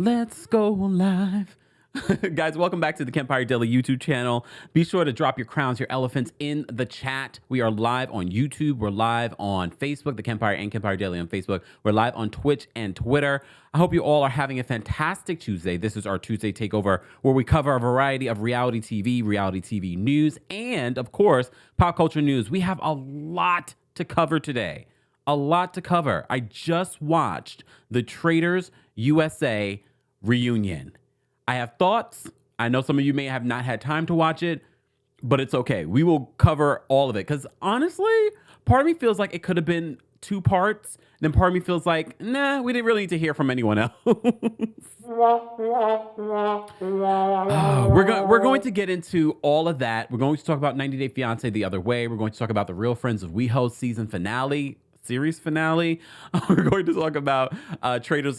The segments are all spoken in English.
Let's go live. Guys, welcome back to the Kempire Daily YouTube channel. Be sure to drop your crowns, your elephants in the chat. We are live on YouTube. We're live on Facebook, the Kempire and Kempire Daily on Facebook. We're live on Twitch and Twitter. I hope you all are having a fantastic Tuesday. This is our Tuesday Takeover, where we cover a variety of reality TV news, and of course, pop culture news. We have a lot to cover today. A lot to cover. I just watched the Traitors USA reunion. I have thoughts. I know some of you may have not had time to watch it, but it's okay. We will cover all of it because honestly, part of me feels like it could have been 2 parts. Then part of me feels like, nah, we didn't really need to hear from anyone else. We're going to get into all of that. We're going to talk about 90 Day Fiancé The Other Way. We're going to talk about the Real Friends of WeHo series finale. We're going to talk about Traitors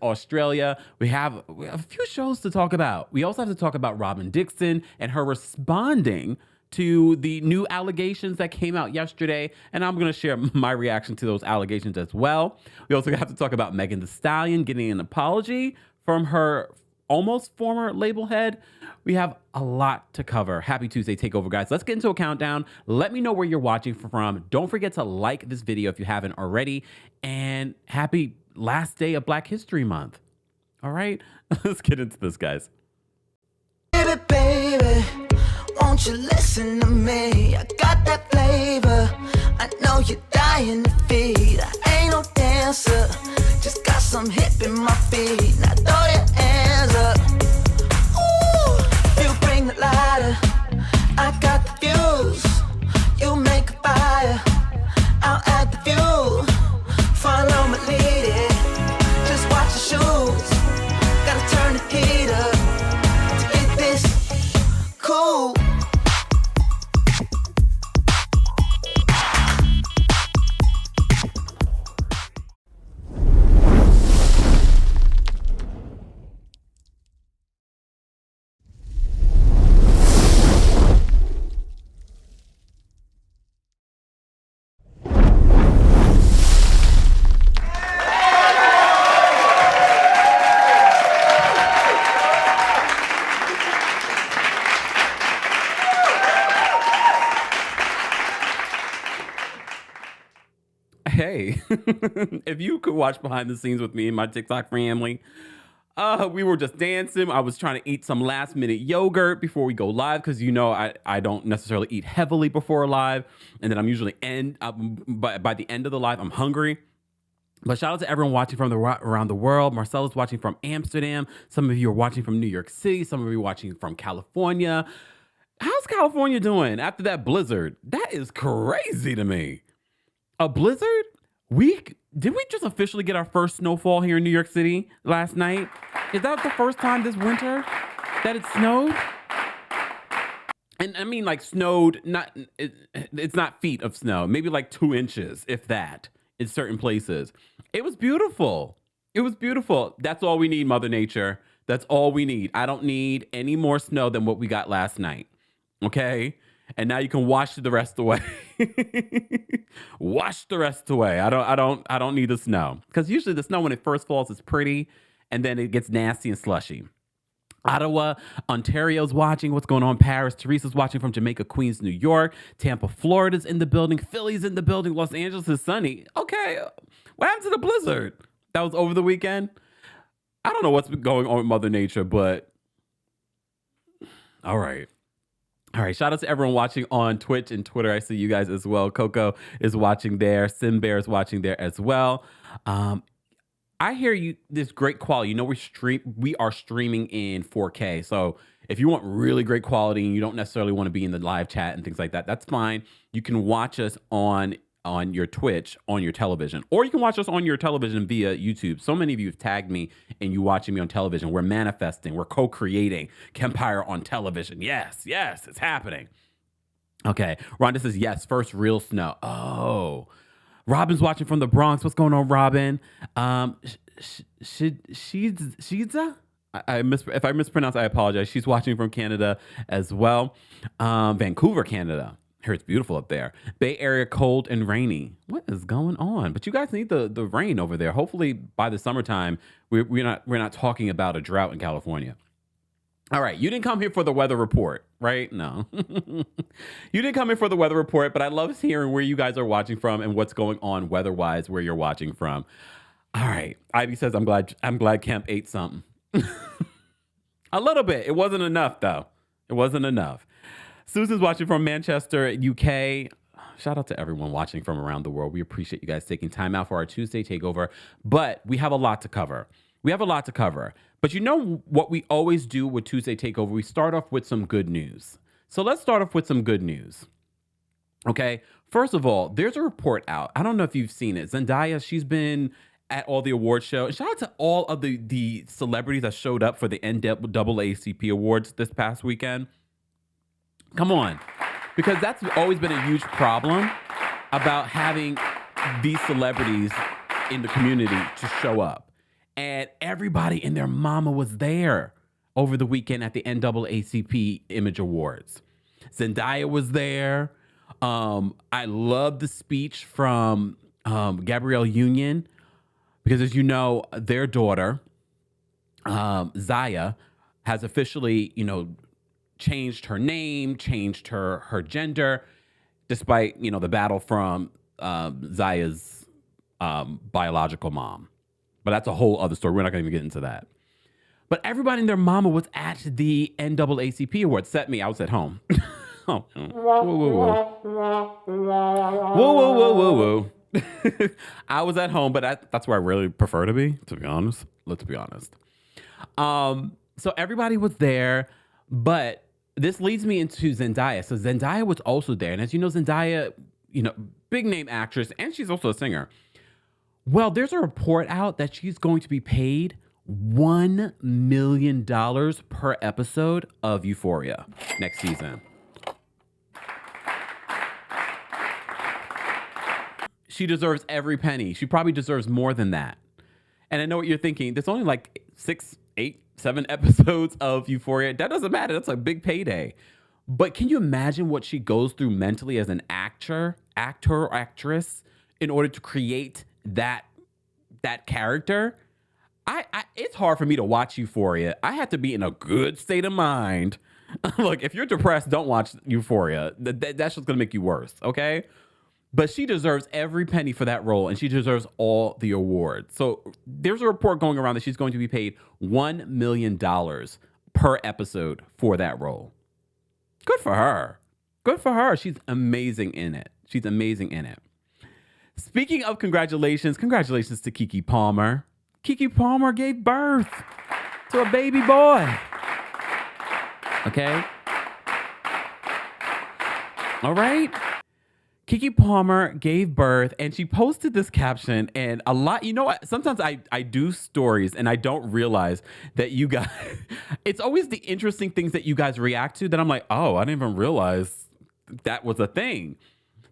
Australia. We have a few shows to talk about. We also have to talk about Robyn Dixon and her responding to the new allegations that came out yesterday, and I'm going to share my reaction to those allegations as well. We also have to talk about Thee Stallion getting an apology from her almost former label head. We have a lot to cover. Happy Tuesday Takeover, guys. Let's get into a countdown. Let me know where you're watching from. Don't forget to like this video if you haven't already. And happy last day of Black History Month. All right, let's get into this, guys. Baby, baby, won't you listen to me? I got that flavor. I know you're dying to feed. I ain't no dancer, just got some hip in my feet. Now throw your hands up. Bring the lighter, I got the fuse. You make a fire, I'll add the fuel. Follow me, lead it. Just watch your shoes. Gotta turn the heat up to get this cool. Hey, if you could watch behind the scenes with me and my TikTok family, we were just dancing. I was trying to eat some last minute yogurt before we go live because you know I don't necessarily eat heavily before live, and then I'm usually by the end of the live I'm hungry. But shout out to everyone watching from around the world. Marcella's watching from Amsterdam. Some of you are watching from New York City. Some of you are watching from California. How's California doing after that blizzard? That is crazy to me. A blizzard? Did we just officially get our first snowfall here in New York City last night? Is that the first time this winter that it snowed? And I mean like snowed, it's not feet of snow, maybe like 2 inches, if that, in certain places. It was beautiful. It was beautiful. That's all we need, Mother Nature. That's all we need. I don't need any more snow than what we got last night. Okay? And now you can wash the rest away. Wash the rest away. I don't need the snow. Because usually the snow when it first falls is pretty and then it gets nasty and slushy. Ottawa, Ontario's watching. What's going on? Paris. Teresa's watching from Jamaica, Queens, New York. Tampa, Florida's in the building. Philly's in the building. Los Angeles is sunny. Okay. What happened to the blizzard? That was over the weekend. I don't know what's been going on with Mother Nature, but all right. All right, shout out to everyone watching on Twitch and Twitter. I see you guys as well. Coco is watching there. Sim Bear is watching there as well. I hear you. This great quality. You know, we are streaming in 4K. So if you want really great quality and you don't necessarily want to be in the live chat and things like that, that's fine. You can watch us on your Twitch on your television, or you can watch us on your television via YouTube. So many of you have tagged me and you watching me on television. We're manifesting, we're co-creating Kempire on television. Yes, it's happening. Okay, Rhonda says yes, first real snow. Oh, Robyn's watching from the Bronx. What's going on, Robyn? Shiza? If I mispronounce, I apologize. She's watching from Canada as well. Vancouver, Canada. Here it's beautiful up there. Bay Area cold and rainy. What is going on? But you guys need the rain over there. Hopefully by the summertime, we're not talking about a drought in California. All right, you didn't come here for the weather report, right? No. You didn't come here for the weather report, but I love hearing where you guys are watching from and what's going on weather-wise where you're watching from. All right. Ivy says, I'm glad Kemp ate something. A little bit. It wasn't enough, though. It wasn't enough. Susan's watching from Manchester, UK. Shout out to everyone watching from around the world. We appreciate you guys taking time out for our Tuesday takeover, but we have a lot to cover. But you know what we always do with Tuesday Takeover? We start off with some good news. So let's start off with some good news. Okay. First of all, there's a report out. I don't know if you've seen it. Zendaya, she's been at all the award shows. Shout out to all of the celebrities that showed up for the NAACP awards this past weekend. Come on. Because that's always been a huge problem about having these celebrities in the community to show up. And everybody and their mama was there over the weekend at the NAACP Image Awards. Zendaya was there. I love the speech from Gabrielle Union because, as you know, their daughter, Zaya, has officially, changed her name, changed her gender, despite, the battle from Zaya's biological mom. But that's a whole other story. We're not going to even get into that. But everybody and their mama was at the NAACP Awards. Except me, I was at home. Oh. Whoa. I was at home, but that's where I really prefer to be honest. Let's be honest. So everybody was there, but this leads me into Zendaya. So Zendaya was also there. And as you know, Zendaya, big name actress, and she's also a singer. Well, there's a report out that she's going to be paid $1 million per episode of Euphoria next season. She deserves every penny. She probably deserves more than that. And I know what you're thinking. There's only like 6, 8, 7 episodes of Euphoria. That doesn't matter. That's a big payday. But can you imagine what she goes through mentally as an actor or actress in order to create that character? It's hard for me to watch Euphoria. I have to be in a good state of mind. Look, if you're depressed, don't watch Euphoria. That's just gonna make you worse, okay? But she deserves every penny for that role, and she deserves all the awards. So there's a report going around that she's going to be paid $1 million per episode for that role. Good for her. She's amazing in it. Speaking of congratulations to Keke Palmer. Keke Palmer gave birth to a baby boy. Okay? All right? Keke Palmer gave birth, and she posted this caption, and a lot, sometimes I do stories and I don't realize that you guys, it's always the interesting things that you guys react to that I'm like, oh, I didn't even realize that was a thing.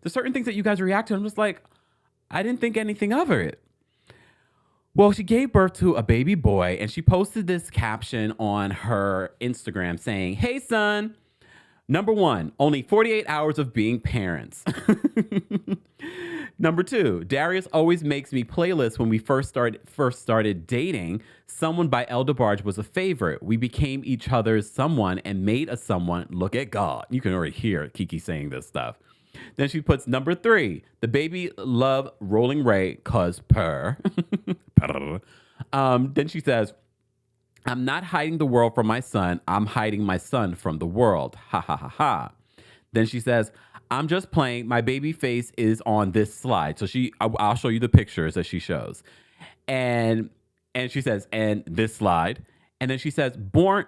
There's certain things that you guys react to, I'm just like, I didn't think anything of it. Well, she gave birth to a baby boy, and she posted this caption on her Instagram saying, "Hey, son, number 1, only 48 hours of being parents. Number 2, Darius always makes me playlists when we first started dating. Someone by El DeBarge was a favorite. We became each other's someone and made a someone. Look at God." You can already hear Keke saying this stuff. Then she puts number 3, the baby love Rolling Ray cause purr. Then she says, "I'm not hiding the world from my son. I'm hiding my son from the world. Ha ha ha ha." Then she says, "I'm just playing. My baby face is on this slide." So I'll show you the pictures that she shows. And she says, "And this slide." And then she says, born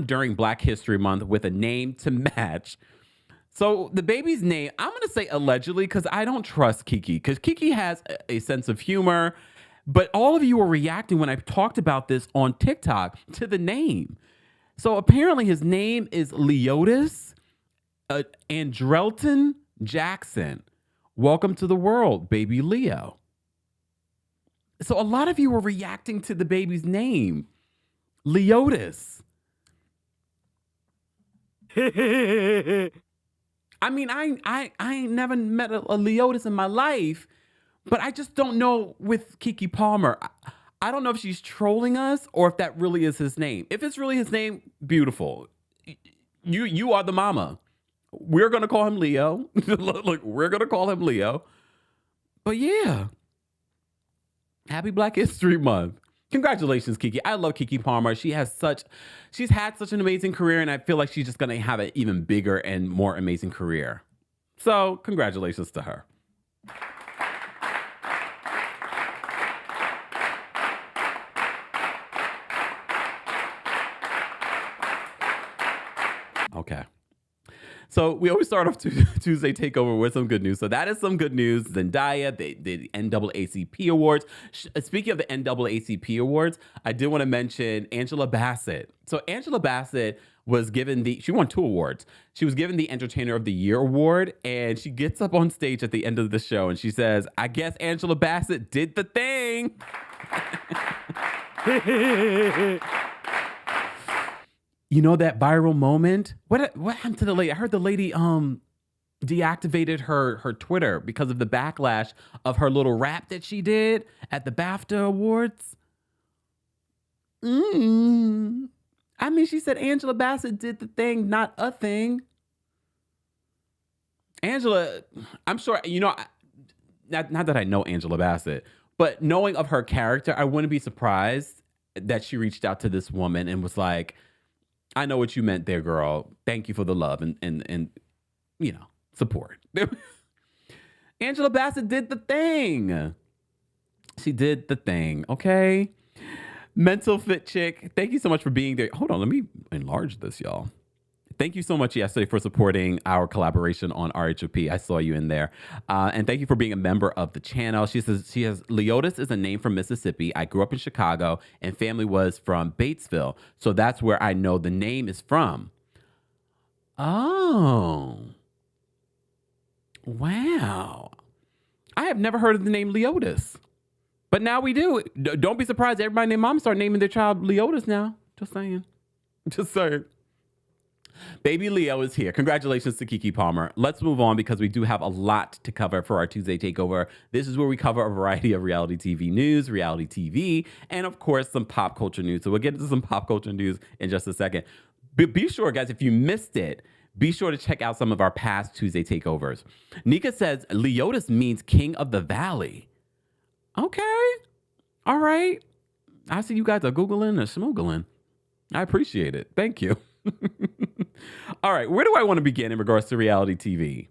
during Black History Month with a name to match. So the baby's name, I'm going to say allegedly, because I don't trust Keke, because Keke has a sense of humor. But all of you were reacting when I talked about this on TikTok to the name. So apparently his name is Leotis Andrelton Jackson. Welcome to the world, baby Leo. So a lot of you were reacting to the baby's name, Leotis. I mean, I ain't never met a Leotis in my life, but I just don't know with Keke Palmer. I don't know if she's trolling us or if that really is his name. If it's really his name, beautiful. You are the mama. We're gonna call him Leo. Look, we're gonna call him Leo. But yeah, happy Black History Month. Congratulations, Keke. I love Keke Palmer. She's had such an amazing career, and I feel like she's just gonna have an even bigger and more amazing career. So congratulations to her. Okay. So we always start off Tuesday Takeover with some good news. So that is some good news. Zendaya, the NAACP Awards. Speaking of the NAACP Awards, I did want to mention Angela Bassett. So Angela Bassett was given she won 2 awards. She was given the Entertainer of the Year award, and she gets up on stage at the end of the show and she says, "I guess Angela Bassett did the thing." You know that viral moment? What happened to the lady? I heard the lady deactivated her Twitter because of the backlash of her little rap that she did at the BAFTA Awards. I mean, she said Angela Bassett did the thing, not a thing. Angela, I'm sure, not that I know Angela Bassett, but knowing of her character, I wouldn't be surprised that she reached out to this woman and was like, "I know what you meant there, girl. Thank you for the love and support." Angela Bassett did the thing. She did the thing, okay? Mental Fit Chick, thank you so much for being there. Hold on, let me enlarge this, y'all. Thank you so much yesterday for supporting our collaboration on RHOP. I saw you in there. And thank you for being a member of the channel. She says Leotis is a name from Mississippi. I grew up in Chicago and family was from Batesville. So that's where I know the name is from. Oh. Wow. I have never heard of the name Leotis. But now we do. Don't be surprised. Everybody named mom start naming their child Leotis now. Just saying. Just saying. Baby Leo is here. Congratulations to Keke Palmer. Let's move on because we do have a lot to cover for our Tuesday Takeover. This is where we cover a variety of reality TV news, reality TV, and of course, some pop culture news. So we'll get into some pop culture news in just a second. But be sure, guys, if you missed it, be sure to check out some of our past Tuesday Takeovers. Nika says Leotis means King of the Valley. Okay. All right. I see you guys are Googling and smoogling. I appreciate it. Thank you. All right, where do I want to begin in regards to reality TV?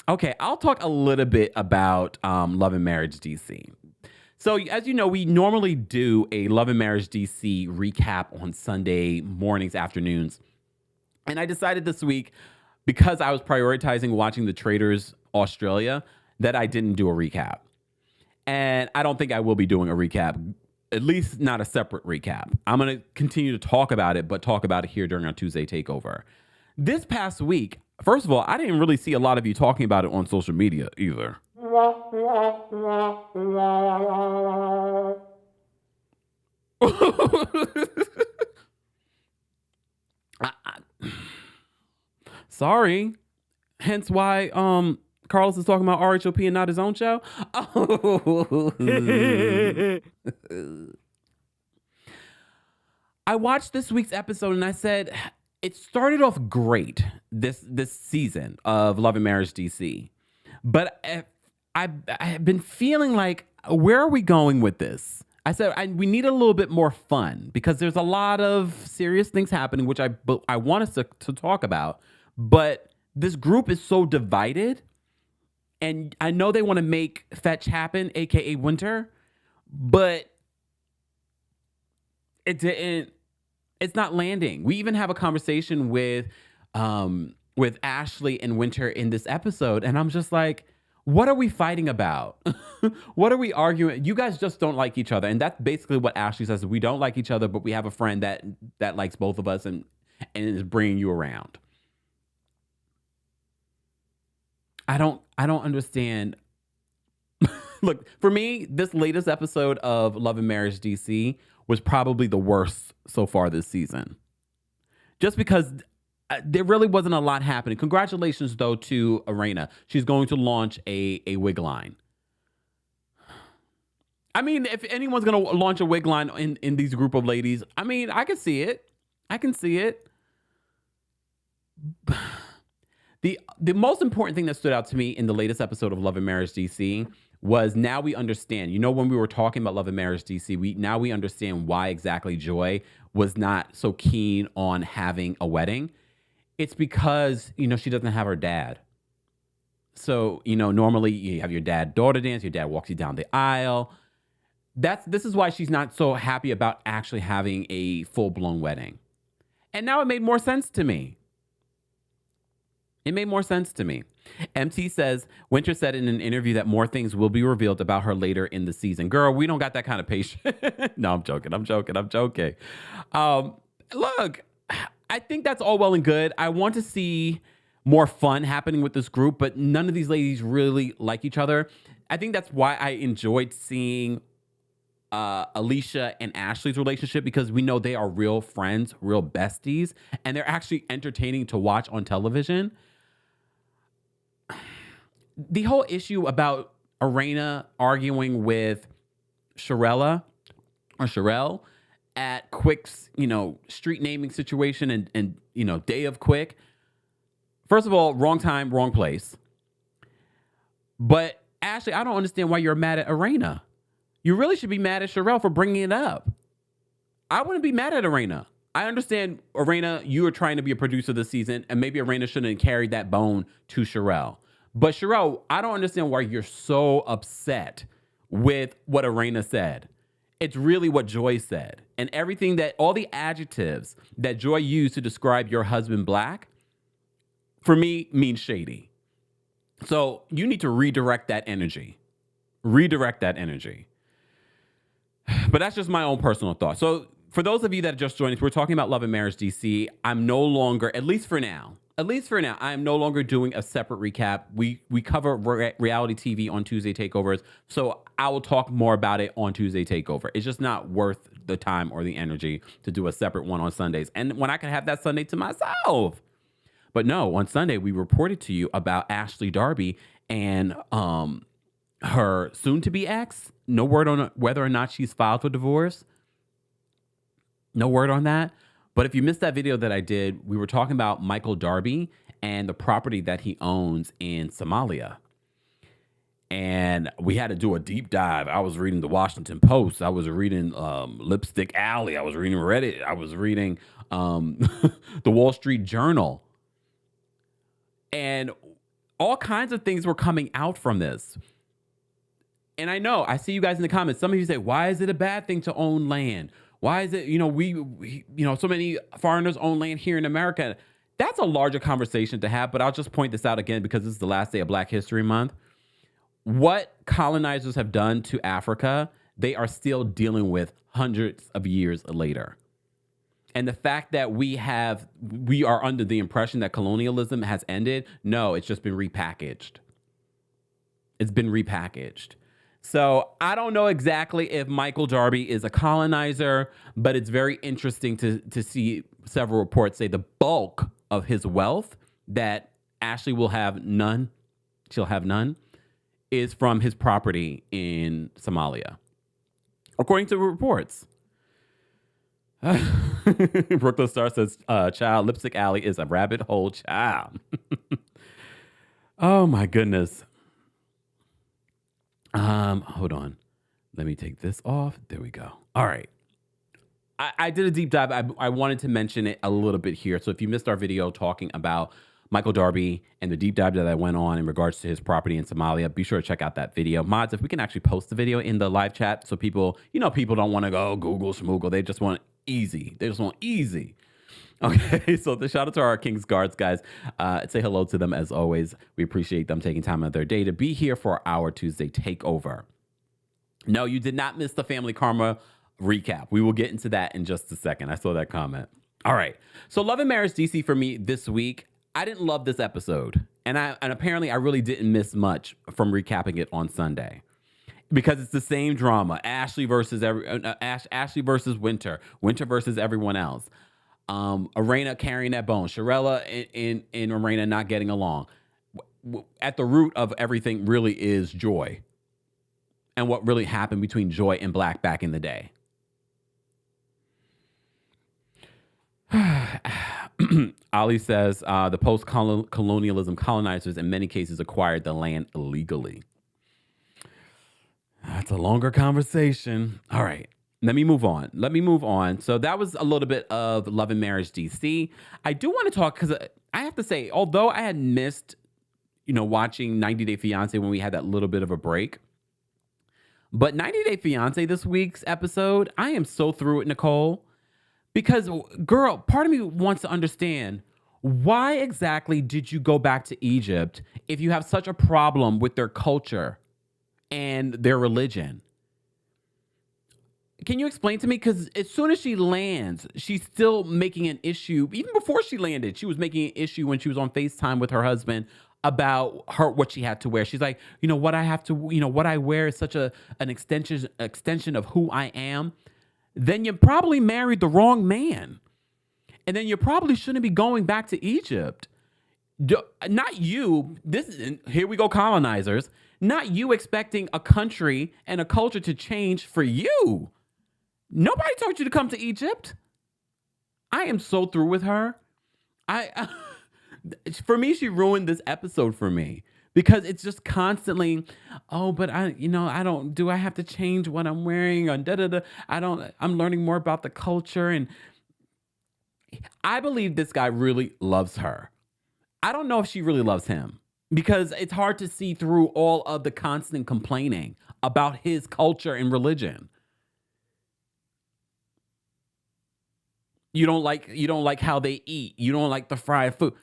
Okay, I'll talk a little bit about Love and Marriage DC. So as you know, we normally do a Love and Marriage DC recap on Sunday mornings, afternoons. And I decided this week, because I was prioritizing watching the Traitors Australia, that I didn't do a recap. And I don't think I will be doing a recap, at least not a separate recap. I'm going to continue to talk about it, but talk about it here during our Tuesday Takeover. This past week, first of all, I didn't really see a lot of you talking about it on social media either. Sorry. Hence why Carlos is talking about RHOP and not his own show. I watched this week's episode and I said, it started off great, this season of Love and Marriage DC. But I've been feeling like, where are we going with this? I said, we need a little bit more fun because there's a lot of serious things happening, which I want us to talk about. But this group is so divided. And I know they want to make Fetch happen, a.k.a. Winter. But it didn't. It's not landing. We even have a conversation with Ashley and Winter in this episode. And I'm just like, what are we fighting about? What are we arguing? You guys just don't like each other. And that's basically what Ashley says. We don't like each other, but we have a friend that likes both of us and is bringing you around. I don't understand. Look, for me, this latest episode of Love and Marriage DC was probably the worst so far this season. Just because There really wasn't a lot happening. Congratulations, though, to Arena. She's going to launch a wig line. I mean, if anyone's going to launch a wig line in these group of ladies, I mean, I can see it. I can see it. The most important thing that stood out to me in the latest episode of Love and Marriage DC was now we understand. You know, when we were talking about Love and Marriage DC, we understand why exactly Joy was not so keen on having a wedding. It's because, you know, she doesn't have her dad. So, you know, normally you have your dad-daughter dance, your dad walks you down the aisle. This is why she's not so happy about actually having a full-blown wedding. And now it made more sense to me. It made more sense to me. MT says, Winter said in an interview that more things will be revealed about her later in the season. Girl, we don't got that kind of patience. No, I'm joking. Look, I think that's all well and good. I want to see more fun happening with this group, but none of these ladies really like each other. I think that's why I enjoyed seeing Alicia and Ashley's relationship, because we know they are real friends, real besties, and they're actually entertaining to watch on television. The whole issue about Arena arguing with Sharella at Quick's, you know, street naming situation and you know, day of Quick. First of all, wrong time, wrong place. But Ashley, I don't understand why you're mad at Arena. You really should be mad at Sharelle for bringing it up. I wouldn't be mad at Arena. I understand, Arena, you are trying to be a producer this season, and maybe Arena shouldn't have carried that bone to Sharelle. But Sharelle, I don't understand why you're so upset with what Arena said. It's really what Joy said. And everything that, all the adjectives that Joy used to describe your husband Black, for me, means shady. So you need to redirect that energy. Redirect that energy. But that's just my own personal thought. So for those of you that just joined us, we're talking about Love and Marriage DC. I'm no longer, at least for now, I am no longer doing a separate recap. We cover reality TV on Tuesday Takeovers, so I will talk more about it on Tuesday Takeover. It's just not worth the time or the energy to do a separate one on Sundays. And when I can have that Sunday to myself. But no, on Sunday, we reported to you about Ashley Darby and her soon-to-be ex. No word on whether or not she's filed for divorce. No word on that. But if you missed that video that I did, we were talking about Michael Darby and the property that he owns in Somalia. And we had to do a deep dive. I was reading the Washington Post. I was reading Lipstick Alley. I was reading Reddit. I was reading the Wall Street Journal. And all kinds of things were coming out from this. And I know, I see you guys in the comments. Some of you say, why is it a bad thing to own land? Why is it, you know, we so many foreigners own land here in America? That's a larger conversation to have, but I'll just point this out again because this is the last day of Black History Month. What colonizers have done to Africa, they are still dealing with hundreds of years later. And the fact that we are under the impression that colonialism has ended, no, it's just been repackaged. It's been repackaged. So I don't know exactly if Michael Darby is a colonizer, but it's very interesting to see several reports say the bulk of his wealth that Ashley will have none, she'll have none, is from his property in Somalia, according to reports. Brooklyn Star says, child, Lipstick Alley is a rabbit hole, child. Oh my goodness. Hold on. Let me take this off. There we go. All right. I did a deep dive. I wanted to mention it a little bit here. So if you missed our video talking about Michael Darby and the deep dive that I went on in regards to his property in Somalia, be sure to check out that video. Mods, if we can actually post the video in the live chat so people, people don't want to go Google schmoogle. They just want easy. They just want easy. Okay, so the shout out to our King's Guards, guys. Say hello to them as always. We appreciate them taking time out of their day to be here for our Tuesday Takeover. No, you did not miss the Family Karma recap. We will get into that in just a second. I saw that comment. All right, so Love and Marriage DC for me this week. I didn't love this episode, and apparently I really didn't miss much from recapping it on Sunday. Because it's the same drama. Ashley versus Winter. Winter versus everyone else. Arena carrying that bone, Sharella and Arena not getting along. At the root of everything really is Joy, and what really happened between Joy and Black back in the day. Ali says the post-colonialism colonizers in many cases acquired the land illegally. That's a longer conversation. All right. Let me move on. So that was a little bit of Love and Marriage DC. I do want to talk because I have to say, although I had missed, watching 90 Day Fiancé when we had that little bit of a break, but 90 Day Fiancé this week's episode, I am so through it, Nicole, because girl, part of me wants to understand, why exactly did you go back to Egypt if you have such a problem with their culture and their religion? Can you explain to me? Because as soon as she lands, she's still making an issue. Even before she landed, she was making an issue when she was on FaceTime with her husband about what she had to wear. She's like, what I have to, what I wear is such an extension of who I am. Then you probably married the wrong man. And then you probably shouldn't be going back to Egypt. Not you. Here we go, colonizers. Not you expecting a country and a culture to change for you. Nobody told you to come to Egypt. I am so through with her. For me, she ruined this episode for me because it's just constantly, but I don't. Do I have to change what I'm wearing? Or da da da. I'm learning more about the culture, and I believe this guy really loves her. I don't know if she really loves him because it's hard to see through all of the constant complaining about his culture and religion. You don't like how they eat. You don't like the fried food.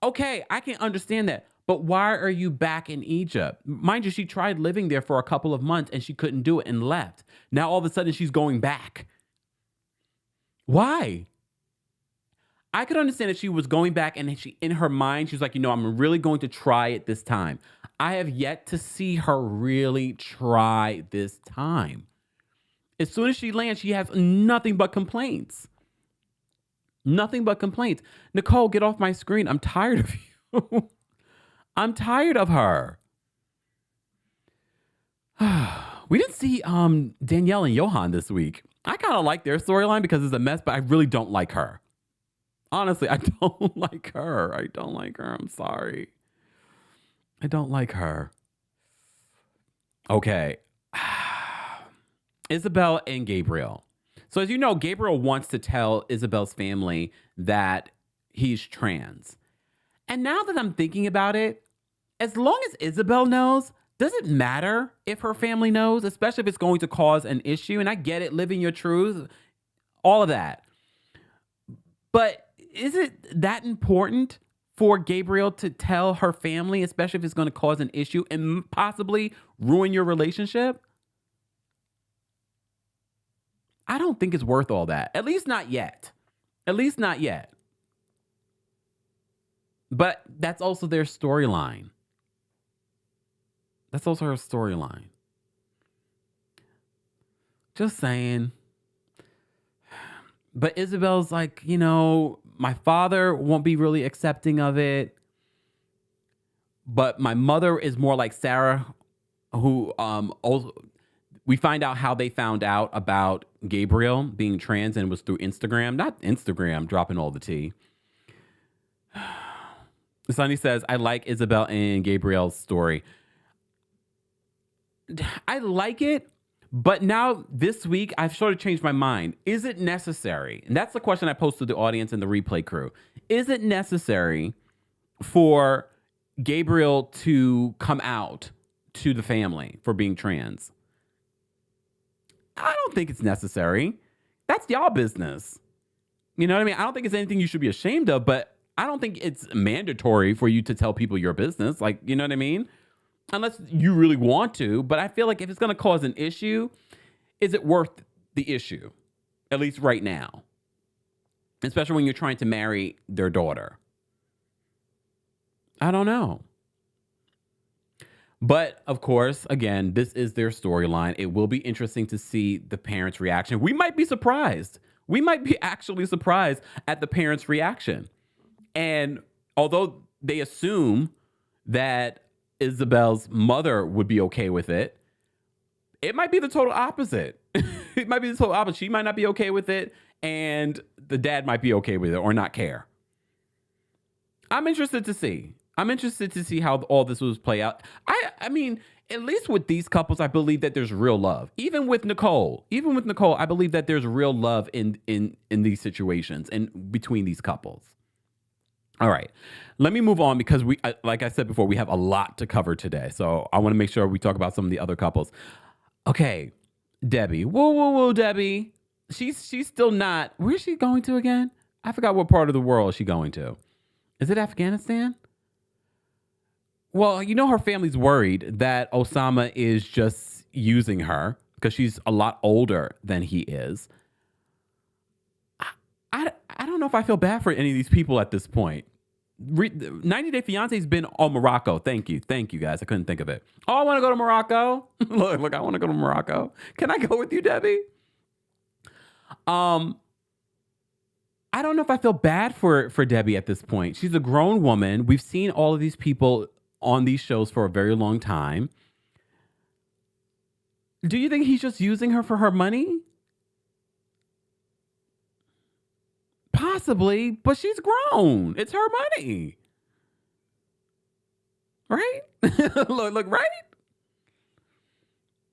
Okay, I can understand that. But why are you back in Egypt? Mind you, she tried living there for a couple of months and she couldn't do it and left. Now all of a sudden she's going back. Why? I could understand that she was going back and she, in her mind, she's like, I'm really going to try it this time. I have yet to see her really try this time. As soon as she lands, she has nothing but complaints. Nothing but complaints. Nicole, get off my screen. I'm tired of you. I'm tired of her. We didn't see Danielle and Johan this week. I kind of like their storyline because it's a mess, but I really don't like her. Honestly, I don't like her. I'm sorry. I don't like her. Okay. Isabel and Gabriel. So as you know, Gabriel wants to tell Isabel's family that he's trans. And now that I'm thinking about it, as long as Isabel knows, does it matter if her family knows, especially if it's going to cause an issue? And I get it, living your truth, all of that. But is it that important for Gabriel to tell her family, especially if it's going to cause an issue and possibly ruin your relationship? I don't think it's worth all that. At least not yet. But that's also their storyline. That's also her storyline. Just saying. But Isabel's like, my father won't be really accepting of it. But my mother is more like Sarah, who also, we find out how they found out about Gabriel being trans, and it was through Instagram. Not Instagram, dropping all the tea. Sunny says, I like Isabel and Gabriel's story. I like it, but now this week, I've sort of changed my mind. Is it necessary? And that's the question I posed to the audience and the replay crew. Is it necessary for Gabriel to come out to the family for being trans? I don't think it's necessary. That's y'all business. You know what I mean? I don't think it's anything you should be ashamed of, but I don't think it's mandatory for you to tell people your business. Like, you know what I mean? Unless you really want to. But I feel like if it's going to cause an issue, is it worth the issue? At least right now. Especially when you're trying to marry their daughter. I don't know. But, of course, again, this is their storyline. It will be interesting to see the parents' reaction. We might be surprised. We might be actually surprised at the parents' reaction. And although they assume that Isabel's mother would be okay with it, it might be the total opposite. It might be the total opposite. She might not be okay with it, and the dad might be okay with it or not care. I'm interested to see. How all this will play out. I mean, at least with these couples, I believe that there's real love. Even with Nicole, I believe that there's real love in these situations and between these couples. All right, let me move on because like I said before, we have a lot to cover today. So I want to make sure we talk about some of the other couples. Okay, Debbie. Whoa, Debbie. She's still not. Where's she going to again? I forgot what part of the world is she going to. Is it Afghanistan? Well, her family's worried that Osama is just using her because she's a lot older than he is. I don't know if I feel bad for any of these people at this point. 90 Day Fiance's been on Morocco. Thank you, guys. I couldn't think of it. Oh, I want to go to Morocco. look, I want to go to Morocco. Can I go with you, Debbie? I don't know if I feel bad for Debbie at this point. She's a grown woman. We've seen all of these people on these shows for a very long time. Do you think he's just using her for her money? Possibly, but she's grown. It's her money. Right? look, right?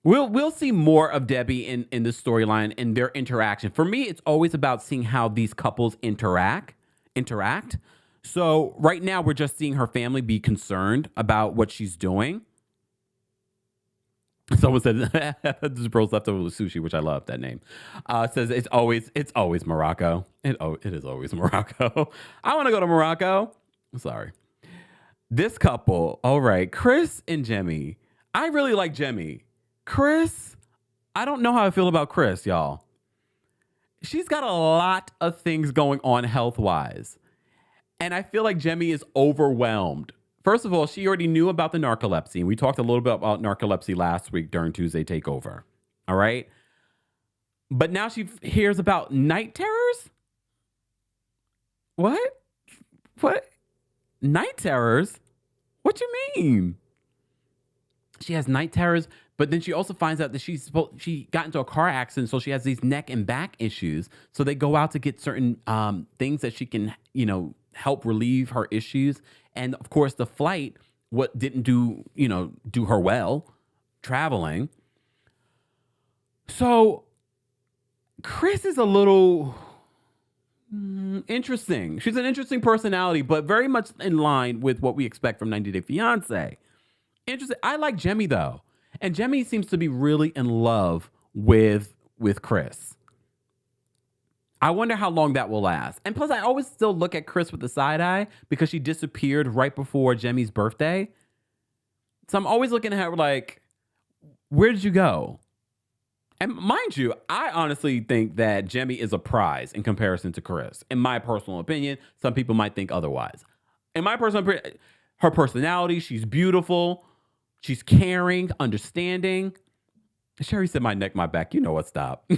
We'll see more of Debbie in the storyline and their interaction. For me, it's always about seeing how these couples interact. So right now, we're just seeing her family be concerned about what she's doing. Someone said this bro's left over with sushi, which I love that name. Says it's always Morocco. It is always Morocco. I want to go to Morocco. I'm sorry. This couple, all right, Chris and Jemmy. I really like Jemmy. Chris, I don't know how I feel about Chris, y'all. She's got a lot of things going on health-wise. And I feel like Jemmy is overwhelmed. First of all, she already knew about the narcolepsy. And we talked a little bit about narcolepsy last week during Tuesday Takeover. All right. But now she hears about night terrors. What? Night terrors? What you mean? She has night terrors, but then she also finds out that she got into a car accident, so she has these neck and back issues. So they go out to get certain things that she can, help relieve her issues. And of course, the flight, what didn't do her well, traveling. So Chris is a little interesting. She's an interesting personality, but very much in line with what we expect from 90 Day Fiancé. Interesting. I like Jemmy though. And Jemmy seems to be really in love with Chris. I wonder how long that will last. And plus, I always still look at Chris with the side eye because she disappeared right before Jemmy's birthday. So I'm always looking at her like, where did you go? And mind you, I honestly think that Jemmy is a prize in comparison to Chris. In my personal opinion, some people might think otherwise. In my personal opinion, her personality, she's beautiful. She's caring, understanding. Sherry said, my neck, my back. You know what? Stop.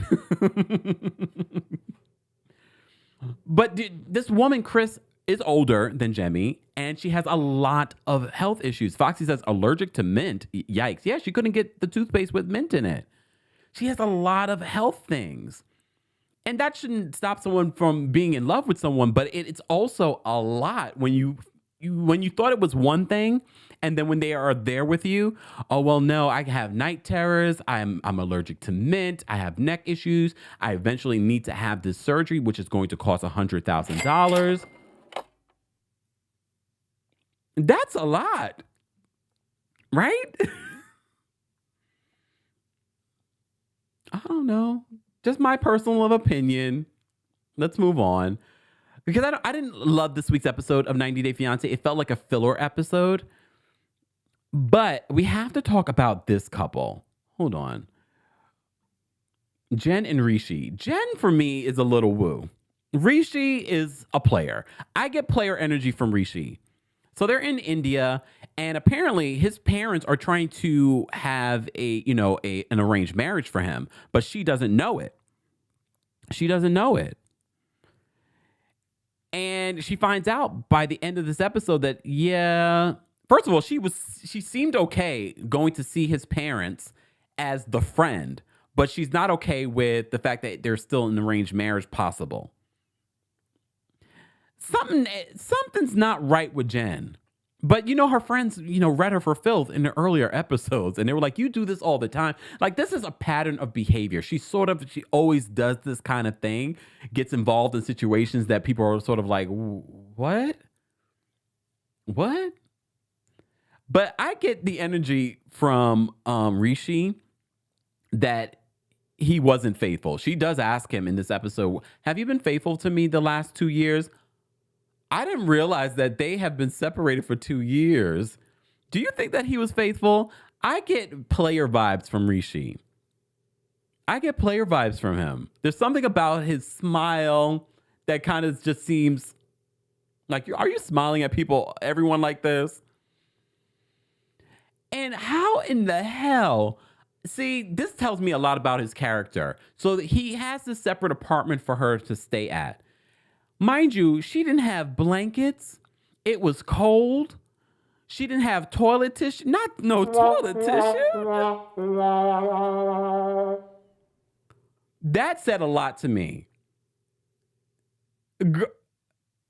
But this woman, Chris, is older than Jemmy, and she has a lot of health issues. Foxy says allergic to mint. Yikes. Yeah, she couldn't get the toothpaste with mint in it. She has a lot of health things. And that shouldn't stop someone from being in love with someone, but it's also a lot when you thought it was one thing, and then when they are there with you, oh, well, no, I have night terrors. I'm allergic to mint. I have neck issues. I eventually need to have this surgery, which is going to cost $100,000. That's a lot, right? I don't know. Just my personal opinion. Let's move on. Because I didn't love this week's episode of 90 Day Fiancé. It felt like a filler episode. But we have to talk about this couple. Hold on. Jen and Rishi. Jen, for me, is a little woo. Rishi is a player. I get player energy from Rishi. So they're in India, and apparently his parents are trying to have an arranged marriage for him, but she doesn't know it. She doesn't know it. And she finds out by the end of this episode that, yeah, first of all, she seemed okay going to see his parents as the friend, but she's not okay with the fact that there's still an arranged marriage possible. Something's not right with Jen. But, her friends, read her for filth in the earlier episodes. And they were like, you do this all the time. Like, this is a pattern of behavior. She always does this kind of thing, gets involved in situations that people are sort of like, what? What? But I get the energy from Rishi that he wasn't faithful. She does ask him in this episode, have you been faithful to me the last 2 years? I didn't realize that they have been separated for 2 years. Do you think that he was faithful? I get player vibes from Rishi. I get player vibes from him. There's something about his smile that kind of just seems like, are you smiling at everyone like this? And how in the hell? See, this tells me a lot about his character. So he has this separate apartment for her to stay at. Mind you, she didn't have blankets. It was cold. She didn't have toilet tissue. No toilet tissue. That said a lot to me.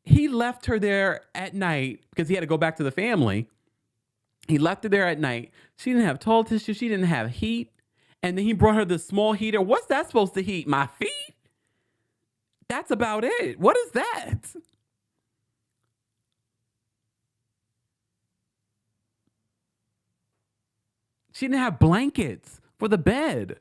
He left her there at night because he had to go back to the family. He left her there at night. She didn't have toilet tissue. She didn't have heat. And then he brought her this small heater. What's that supposed to heat? My feet? That's about it. What is that? She didn't have blankets for the bed.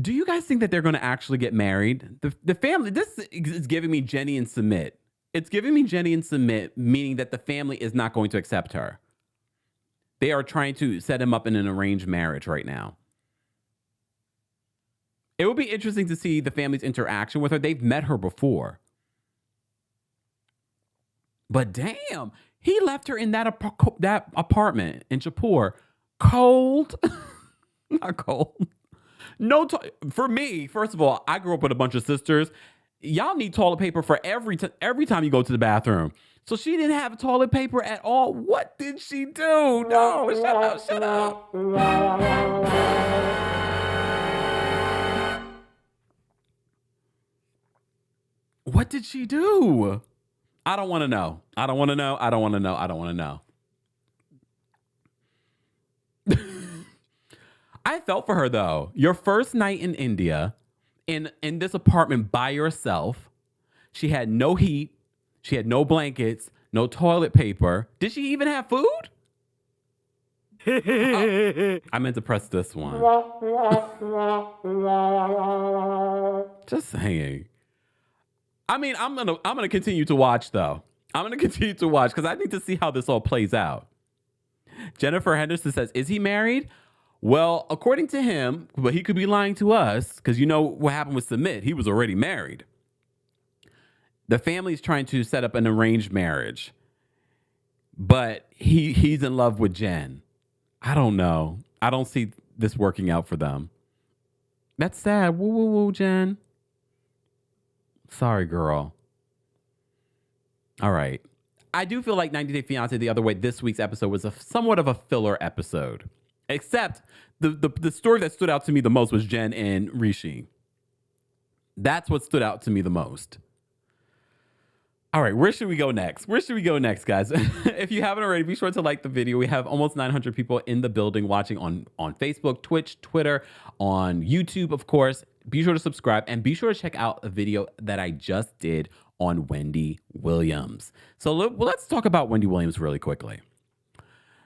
Do you guys think that they're going to actually get married? The family, this is giving me Jenny and Submit. It's giving me Jenny and Submit, meaning that the family is not going to accept her. They are trying to set him up in an arranged marriage right now. It would be interesting to see the family's interaction with her. They've met her before. But damn, he left her in that apartment in Jaipur. Cold. Not cold. For me, first of all, I grew up with a bunch of sisters. Y'all need toilet paper for every time you go to the bathroom. So she didn't have toilet paper at all. What did she do? No, shut up. What did she do? I don't want to know. I don't want to know. I felt for her, though. Your first night in India, in this apartment by yourself, she had no heat. She had no blankets, no toilet paper. Did she even have food? I meant to press this one. Just saying. I mean, I'm gonna continue to watch though. I'm gonna continue to watch because I need to see how this all plays out. Jennifer Henderson says, "Is he married?" Well, according to him, but he could be lying to us because you know what happened with Submit. He was already married. The family's trying to set up an arranged marriage, but he's in love with Jen. I don't know. I don't see this working out for them. That's sad. Woo, woo, woo, Jen. Sorry, girl. All right. I do feel like 90 Day Fiancé The Other Way, this week's episode was somewhat of a filler episode. Except the story that stood out to me the most was Jen and Rishi. That's what stood out to me the most. All right, where should we go next? Guys? If you haven't already, be sure to like the video. We have almost 900 people in the building watching on Facebook, Twitch, Twitter, on YouTube, of course. Be sure to subscribe and be sure to check out a video that I just did on Wendy Williams. So let's talk about Wendy Williams really quickly.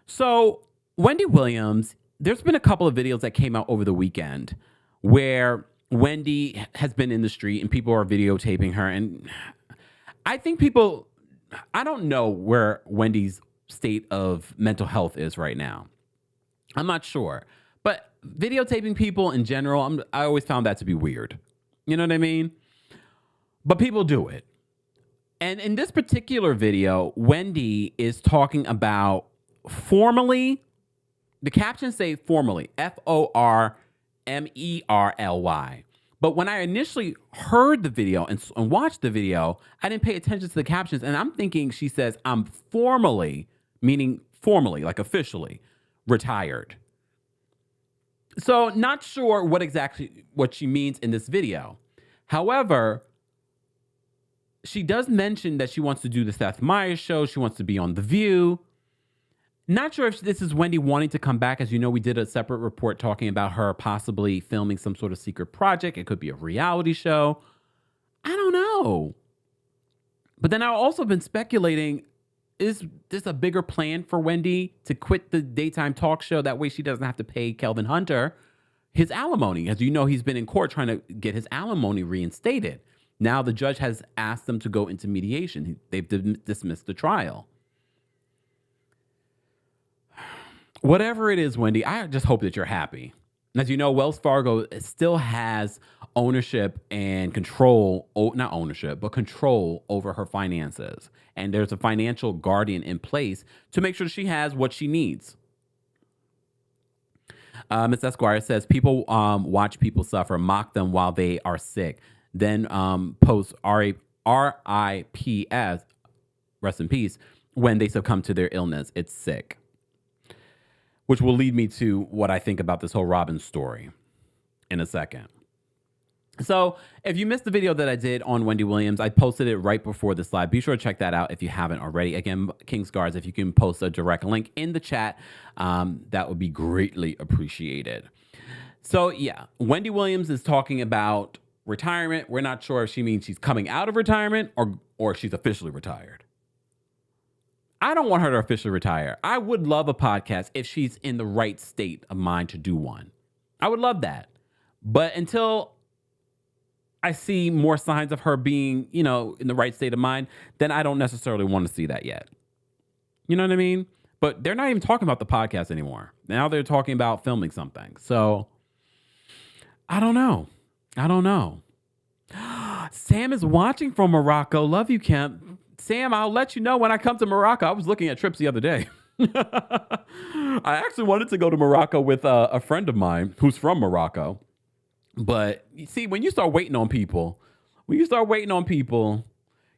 So Wendy Williams, there's been a couple of videos that came out over the weekend where Wendy has been in the street and people are videotaping her. And I think I don't know where Wendy's state of mental health is right now. I'm not sure. But videotaping people in general, I always found that to be weird. You know what I mean? But people do it. And in this particular video, Wendy is talking about formally The captions say formally, FORMERLY. But when I initially heard the video and watched the video, I didn't pay attention to the captions. And I'm thinking she says, I'm formally, meaning formally, like officially, retired. So not sure what she means in this video. However, she does mention that she wants to do the Seth Meyers show. She wants to be on The View. Not sure if this is Wendy wanting to come back. As you know, we did a separate report talking about her possibly filming some sort of secret project. It could be a reality show. I don't know. But then I've also been speculating, is this a bigger plan for Wendy to quit the daytime talk show? That way she doesn't have to pay Kelvin Hunter his alimony. As you know, he's been in court trying to get his alimony reinstated. Now the judge has asked them to go into mediation. They've dismissed the trial. Whatever it is, Wendy, I just hope that you're happy. As you know, Wells Fargo still has ownership and control, not ownership, but control over her finances. And there's a financial guardian in place to make sure she has what she needs. Ms. Esquire says, people watch people suffer, mock them while they are sick, then post RIPS, rest in peace, when they succumb to their illness. It's sick. Which will lead me to what I think about this whole Robyn story in a second. So if you missed the video that I did on Wendy Williams, I posted it right before this live. Be sure to check that out if you haven't already. Again, King's Guards, if you can post a direct link in the chat, that would be greatly appreciated. So yeah, Wendy Williams is talking about retirement. We're not sure if she means she's coming out of retirement or she's officially retired. I don't want her to officially retire. I would love a podcast if she's in the right state of mind to do one. I would love that. But until I see more signs of her being, in the right state of mind, then I don't necessarily want to see that yet. You know what I mean? But they're not even talking about the podcast anymore. Now they're talking about filming something. So I don't know. Sam is watching from Morocco. Love you, Kemp. Sam, I'll let you know when I come to Morocco. I was looking at trips the other day. I actually wanted to go to Morocco with a friend of mine who's from Morocco. But you see, when you start waiting on people,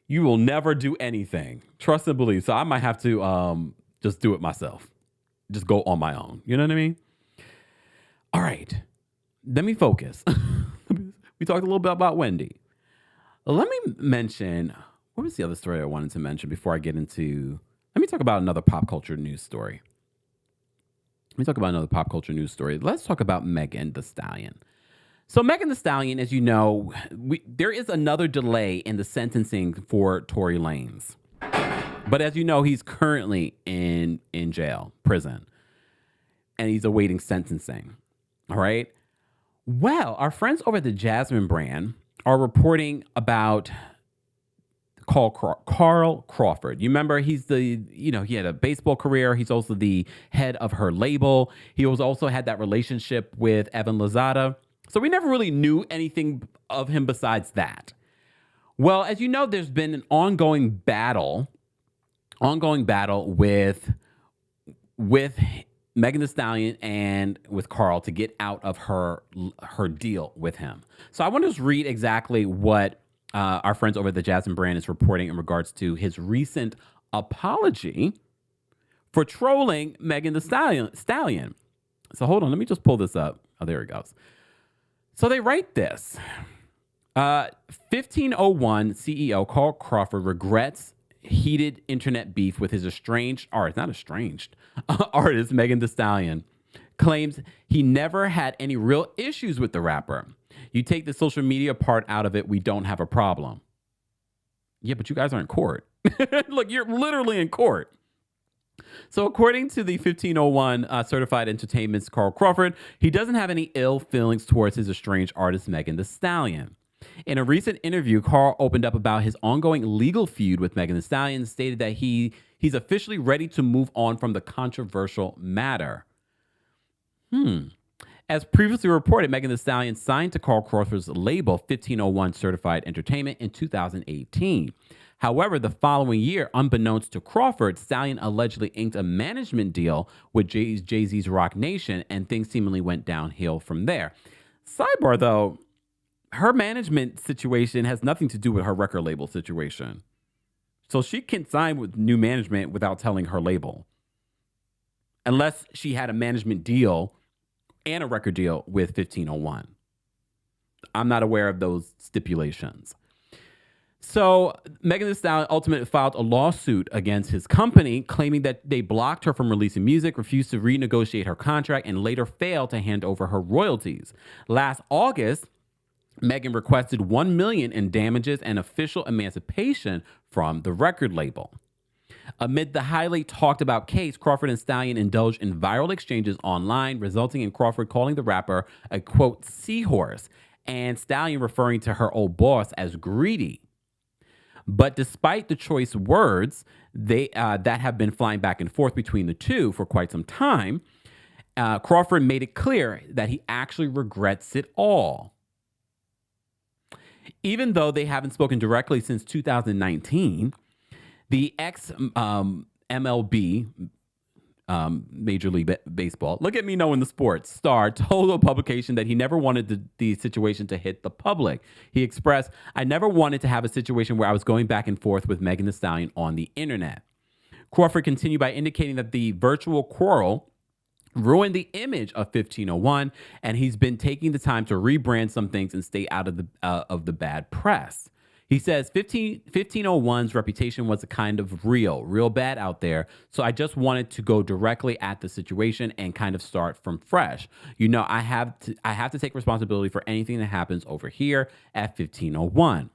you will never do anything. Trust and believe. So I might have to just do it myself. Just go on my own. You know what I mean? All right. Let me focus. We talked a little bit about Wendy. Let me mention... What was the other story I wanted to mention before I get into... Let me talk about another pop culture news story. Let's talk about Megan Thee Stallion. So Megan Thee Stallion, as you know, there is another delay in the sentencing for Tory Lanez. But as you know, he's currently in prison. And he's awaiting sentencing. All right? Well, our friends over at the Jasmine brand are reporting about... Carl Crawford. You remember he had a baseball career. He's also the head of her label. He also had that relationship with Evan Lozada. So we never really knew anything of him besides that. Well, as you know, there's been an ongoing battle with Megan Thee Stallion and with Carl to get out of her deal with him. So I want to just read exactly what our friends over at the Jasmine brand is reporting in regards to his recent apology for trolling Megan Thee Stallion. So hold on, let me just pull this up. Oh, there it goes. So they write this. 1501 CEO Carl Crawford regrets heated internet beef with his artist Megan Thee Stallion. Claims he never had any real issues with the rapper. You take the social media part out of it, we don't have a problem. Yeah, but you guys are in court. Look, you're literally in court. So according to the 1501 Certified Entertainment's Carl Crawford, he doesn't have any ill feelings towards his estranged artist Megan Thee Stallion. In a recent interview, Carl opened up about his ongoing legal feud with Megan Thee Stallion and stated that he's officially ready to move on from the controversial matter. As previously reported, Megan Thee Stallion signed to Carl Crawford's label 1501 Certified Entertainment in 2018. However, the following year, unbeknownst to Crawford, Stallion allegedly inked a management deal with Jay-Z's Rock Nation, and things seemingly went downhill from there. Sidebar, though, her management situation has nothing to do with her record label situation. So she can sign with new management without telling her label. Unless she had a management deal and a record deal with 1501. I'm not aware of those stipulations. So Megan Thee Stallion ultimately filed a lawsuit against his company, claiming that they blocked her from releasing music, refused to renegotiate her contract, and later failed to hand over her royalties. Last August, Megan requested $1 million in damages and official emancipation from the record label. Amid the highly talked about case, Crawford and Stallion indulged in viral exchanges online, resulting in Crawford calling the rapper a, quote, seahorse, and Stallion referring to her old boss as greedy. But despite the choice words that have been flying back and forth between the two for quite some time, Crawford made it clear that he actually regrets it all. Even though they haven't spoken directly since 2019, the ex-MLB, Major League Baseball, look at me knowing the sports, star told a publication that he never wanted the situation to hit the public. He expressed, I never wanted to have a situation where I was going back and forth with Megan Thee Stallion on the internet. Crawford continued by indicating that the virtual quarrel ruined the image of 1501, and he's been taking the time to rebrand some things and stay out of the bad press. He says 1501's reputation was a kind of real bad out there. So I just wanted to go directly at the situation and kind of start from fresh. You know, I have to take responsibility for anything that happens over here at 1501.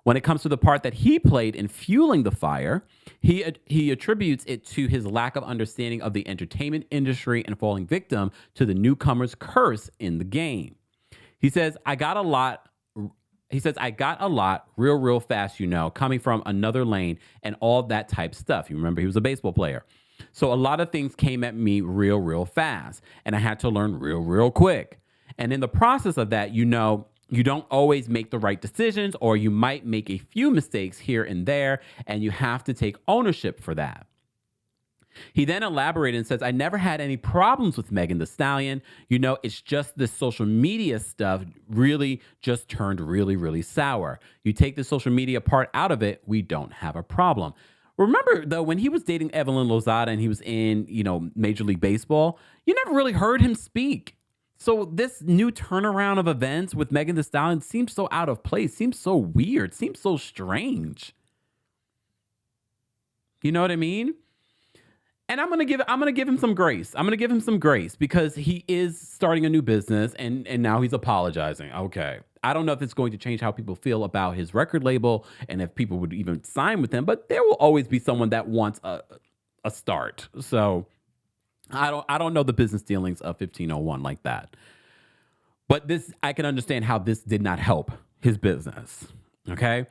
When it comes to the part that he played in fueling the fire, he attributes it to his lack of understanding of the entertainment industry and falling victim to the newcomer's curse in the game. He says, I got a lot real fast, you know, coming from another lane and all that type stuff. You remember he was a baseball player. So a lot of things came at me real fast, and I had to learn real quick. And in the process of that, you know, you don't always make the right decisions, or you might make a few mistakes here and there, and you have to take ownership for that. He then elaborated and says, I never had any problems with Megan Thee Stallion. You know, it's just the social media stuff really just turned really sour. You take the social media part out of it, we don't have a problem. Remember, though, when he was dating Evelyn Lozada and he was in, you know, Major League Baseball, you never really heard him speak. So this new turnaround of events with Megan Thee Stallion seems so out of place, seems so weird, seems so strange. You know what I mean? And I'm gonna give him some grace. I'm gonna give him some grace because he is starting a new business and now he's apologizing. Okay. I don't know if it's going to change how people feel about his record label and if people would even sign with him, but there will always be someone that wants a start. So I don't know the business dealings of 1501 like that. But I can understand how this did not help his business. Okay.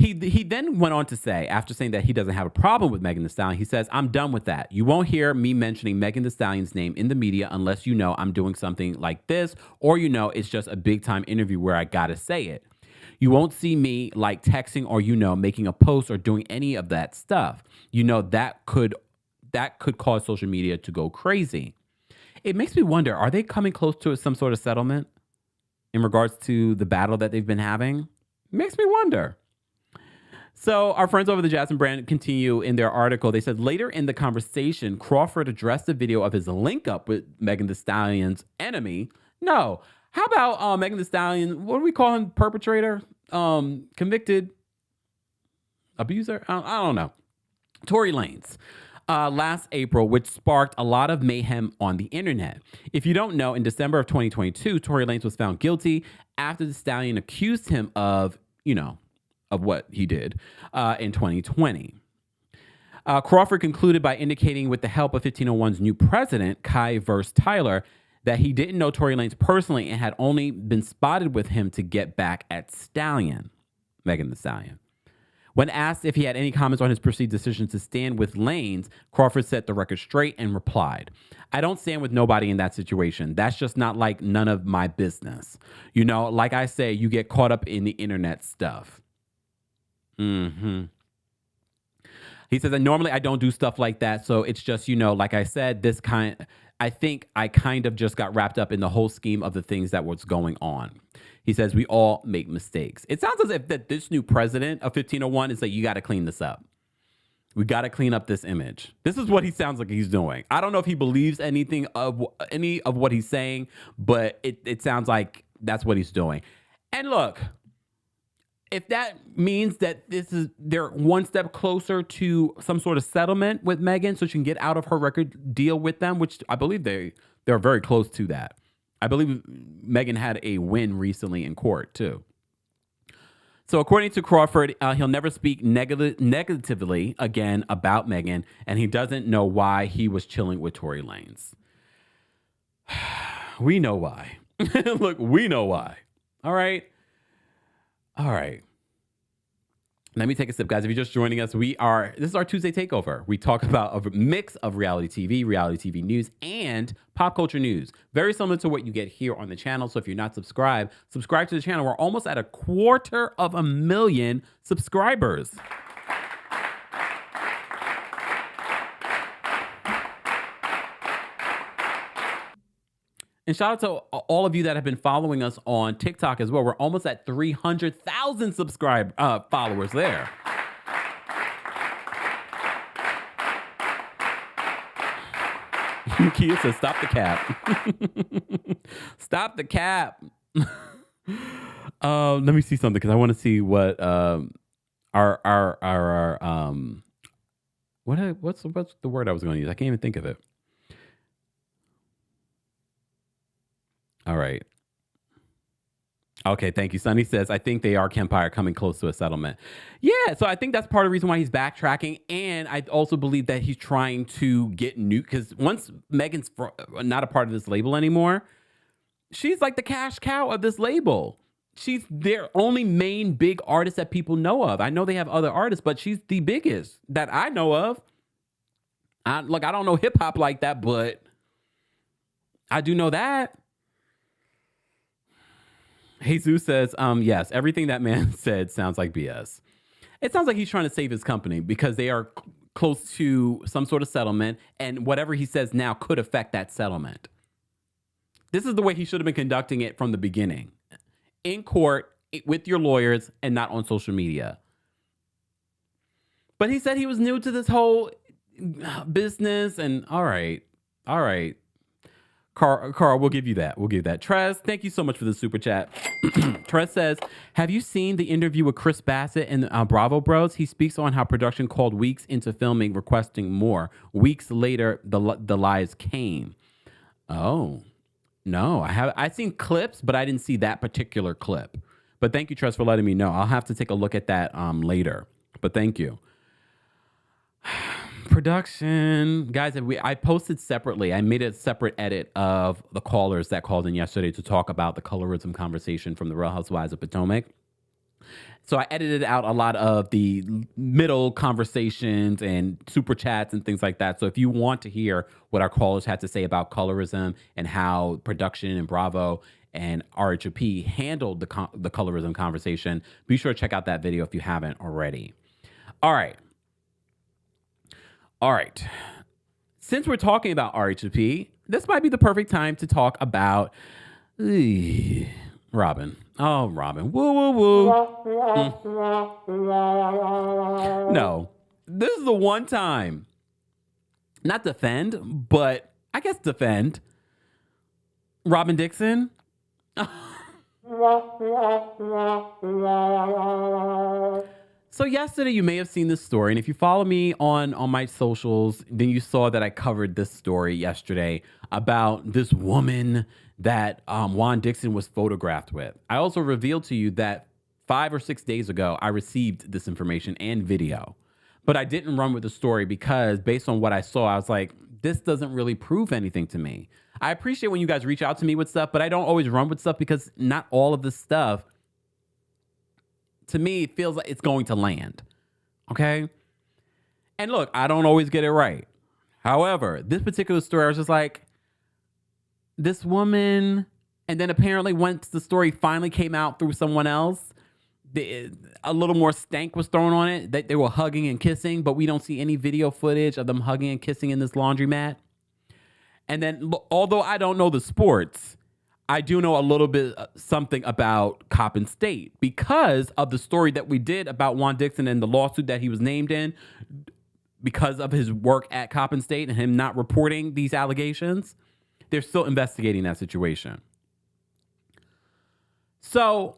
He then went on to say, after saying that he doesn't have a problem with Megan Thee Stallion, he says, I'm done with that. You won't hear me mentioning Megan Thee Stallion's name in the media unless you know I'm doing something like this, or you know it's just a big time interview where I gotta say it. You won't see me like texting or, you know, making a post or doing any of that stuff. You know, that could cause social media to go crazy. It makes me wonder, are they coming close to some sort of settlement in regards to the battle that they've been having? It makes me wonder. So our friends over the Jasmine brand continue in their article. They said later in the conversation, Crawford addressed the video of his link up with Megan Thee Stallion's enemy. No. How about Megan Thee Stallion? What do we call him? Perpetrator? Convicted abuser? I don't know. Tory Lanez. Last April, which sparked a lot of mayhem on the internet. If you don't know, in December of 2022, Tory Lanez was found guilty after the Stallion accused him of, you know, of what he did in 2020. Crawford concluded by indicating with the help of 1501's new president, Kai vs. Tyler, that he didn't know Tory Lanez personally and had only been spotted with him to get back at Megan Thee Stallion. When asked if he had any comments on his perceived decision to stand with Lanez, Crawford set the record straight and replied, I don't stand with nobody in that situation. That's just not like none of my business. You know, like I say, you get caught up in the internet stuff. He says that normally I don't do stuff like that. So it's just, like I said, I think I kind of just got wrapped up in the whole scheme of the things that was going on. He says we all make mistakes. It sounds as if that this new president of 1501 is like, you got to clean this up. We got to clean up this image. This is what he sounds like he's doing. I don't know if he believes any of what he's saying, but it sounds like that's what he's doing. And look, if that means that they're one step closer to some sort of settlement with Meghan so she can get out of her record deal with them, which I believe they're very close to that. I believe Meghan had a win recently in court too. So according to Crawford, he'll never speak negatively again about Meghan, and he doesn't know why he was chilling with Tory Lanez. We know why. Look, we know why. All right. Let me take a sip, guys. If you're just joining us, this is our Tuesday Takeover. We talk about a mix of reality TV news, and pop culture news. Very similar to what you get here on the channel. So if you're not subscribed, subscribe to the channel. We're almost at 250,000 subscribers. And shout out to all of you that have been following us on TikTok as well. We're almost at 300,000 followers there. Kia says, stop the cap. Stop the cap. Let me see something because I want to see what what's the word I was going to use? I can't even think of it. All right. Okay, thank you. Sonny says, I think they are Kempire coming close to a settlement. Yeah, so I think that's part of the reason why he's backtracking. And I also believe that he's trying to get new, because once Meghan's not a part of this label anymore, she's like the cash cow of this label. She's their only main big artist that people know of. I know they have other artists, but she's the biggest that I know of. I don't know hip hop like that, but I do know that. Jesus says, yes, everything that man said sounds like BS. It sounds like he's trying to save his company because they are close to some sort of settlement, and whatever he says now could affect that settlement. This is the way he should have been conducting it from the beginning. In court, with your lawyers, and not on social media. But he said he was new to this whole business, and all right. Carl, we'll give you that. Trez, thank you so much for the super chat. Trez says, have you seen the interview with Chris Bassett and Bravo Bros? He speaks on how production called weeks into filming, requesting more. Weeks later, the lies came. Oh, no. I've seen clips, but I didn't see that particular clip. But thank you, Trez, for letting me know. I'll have to take a look at that later. But thank you. Production, guys, I posted separately. I made a separate edit of the callers that called in yesterday to talk about the colorism conversation from the Real Housewives of Potomac. So I edited out a lot of the middle conversations and super chats and things like that. So if you want to hear what our callers had to say about colorism and how production and Bravo and RHOP handled the colorism conversation, be sure to check out that video if you haven't already. All right. Since we're talking about RHOP, this might be the perfect time to talk about Robyn. Oh, Robyn. Woo, woo, woo. No, this is the one time. Not defend, but I guess defend. Robyn Dixon. So yesterday, you may have seen this story, and if you follow me on my socials, then you saw that I covered this story yesterday about this woman that Juan Dixon was photographed with. I also revealed to you that 5 or 6 days ago, I received this information and video, but I didn't run with the story because based on what I saw, I was like, this doesn't really prove anything to me. I appreciate when you guys reach out to me with stuff, but I don't always run with stuff because not all of this stuff, to me, it feels like it's going to land. Okay? And look, I don't always get it right. However, this particular story, I was just like, this woman, and then apparently once the story finally came out through someone else, a little more stank was thrown on it, that they were hugging and kissing, but we don't see any video footage of them hugging and kissing in this laundromat. And then, although I don't know the sports, I do know a little bit something about Coppin State because of the story that we did about Juan Dixon and the lawsuit that he was named in because of his work at Coppin State and him not reporting these allegations. They're still investigating that situation. So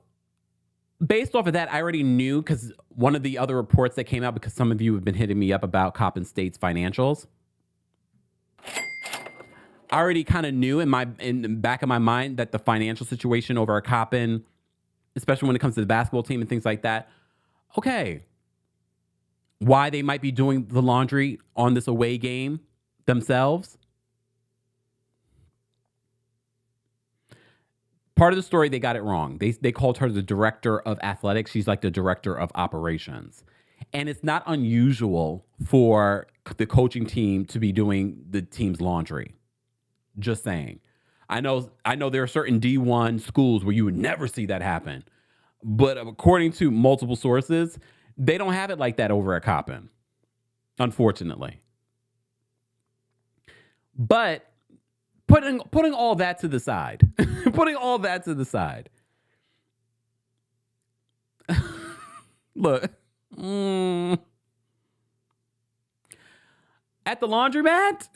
based off of that, I already knew, because one of the other reports that came out, because some of you have been hitting me up about Coppin State's financials, I already kind of knew in the back of my mind that the financial situation over at Coppin, especially when it comes to the basketball team and things like that, okay, why they might be doing the laundry on this away game themselves. Part of the story, they got it wrong. They called her the director of athletics. She's like the director of operations. And it's not unusual for the coaching team to be doing the team's laundry. Just saying. I know there are certain D1 schools where you would never see that happen. But according to multiple sources, they don't have it like that over at Coppin, unfortunately. But putting all that to the side, look, at the laundromat,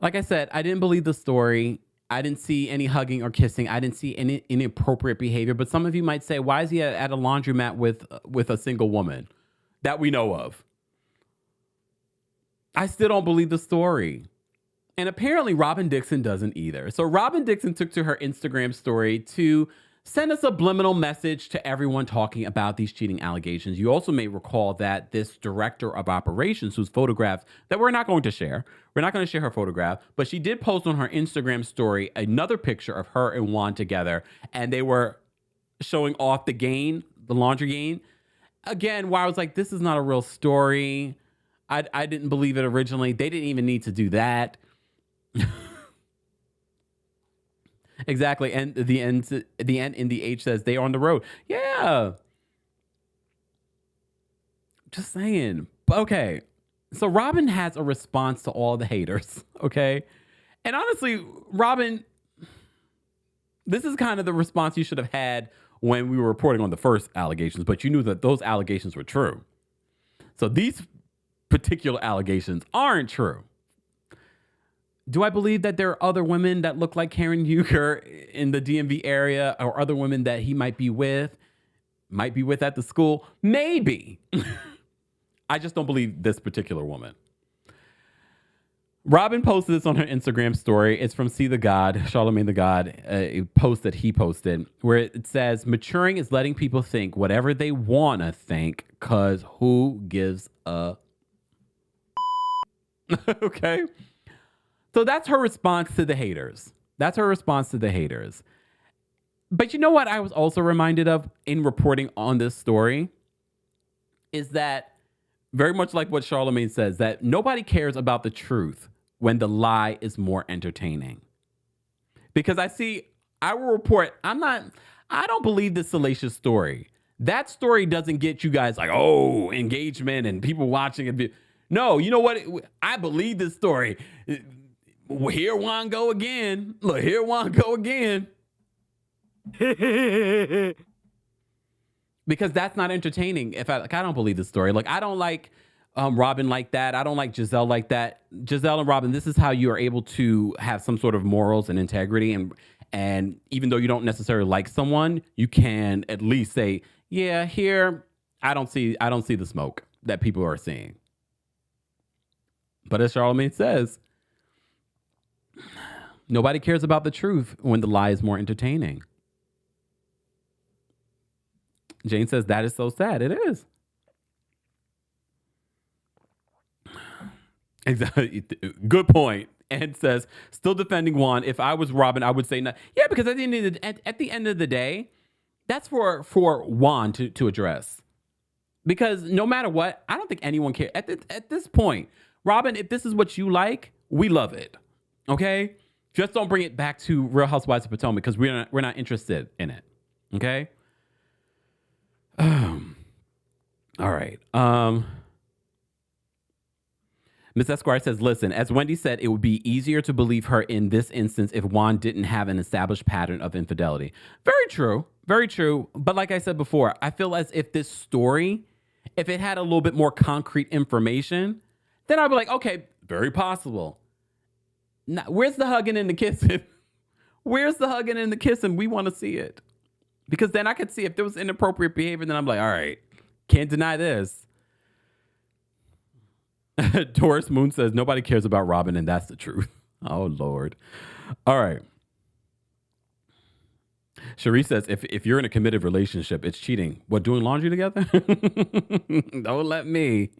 like I said, I didn't believe the story. I didn't see any hugging or kissing. I didn't see any inappropriate behavior. But some of you might say, why is he at a laundromat with a single woman that we know of? I still don't believe the story. And apparently Robyn Dixon doesn't either. So Robyn Dixon took to her Instagram story to send a subliminal message to everyone talking about these cheating allegations. You also may recall that this director of operations, whose photographs that we're not going to share her photograph, but she did post on her Instagram story another picture of her and Juan together, and they were showing off the laundry game. Again, where I was like, this is not a real story. I didn't believe it originally. They didn't even need to do that. Exactly. And the end in the H says they are on the road. Yeah. Just saying. Okay. So Robyn has a response to all the haters. Okay. And honestly, Robyn, this is kind of the response you should have had when we were reporting on the first allegations, but you knew that those allegations were true. So these particular allegations aren't true. Do I believe that there are other women that look like Karen Huger in the DMV area, or other women that he might be with at the school? Maybe. I just don't believe this particular woman. Robyn posted this on her Instagram story. It's from See the God, Charlemagne the God, a post that he posted, where it says, maturing is letting people think whatever they want to think, because who gives a... Okay. So that's her response to the haters. But you know what I was also reminded of in reporting on this story is that, very much like what Charlemagne says, that nobody cares about the truth when the lie is more entertaining. Because I will report, I don't believe this salacious story. That story doesn't get you guys like, oh, engagement and people watching it. No, you know what? I believe this story. Here one go again. Look, here one go again. Because that's not entertaining. I don't believe this story. Like, I don't like Robyn like that. I don't like Giselle like that. Giselle and Robyn, this is how you are able to have some sort of morals and integrity. And even though you don't necessarily like someone, you can at least say, yeah, here, I don't see the smoke that people are seeing. But as Charlemagne says, nobody cares about the truth when the lie is more entertaining. Jane says, that is so sad. It is. Exactly. Good point. And says, still defending Juan. If I was Robyn, I would say no. Yeah, because at the end of the day, that's for Juan to address. Because no matter what, I don't think anyone cares. At this point, Robyn, if this is what you like, we love it. Okay? Just don't bring it back to Real Housewives of Potomac because we're not interested in it. Okay. All right. Miss Esquire says, listen, as Wendy said, it would be easier to believe her in this instance if Juan didn't have an established pattern of infidelity. Very true. Very true. But like I said before, I feel as if this story, if it had a little bit more concrete information, then I'd be like, okay, very possible. Now, where's the hugging and the kissing? Where's the hugging and the kissing? We want to see it. Because then I could see if there was inappropriate behavior, then I'm like, all right, can't deny this. Taurus Moon says, nobody cares about Robyn, and that's the truth. Oh, Lord. All right. Cherie says, if you're in a committed relationship, it's cheating. What, doing laundry together? Don't let me.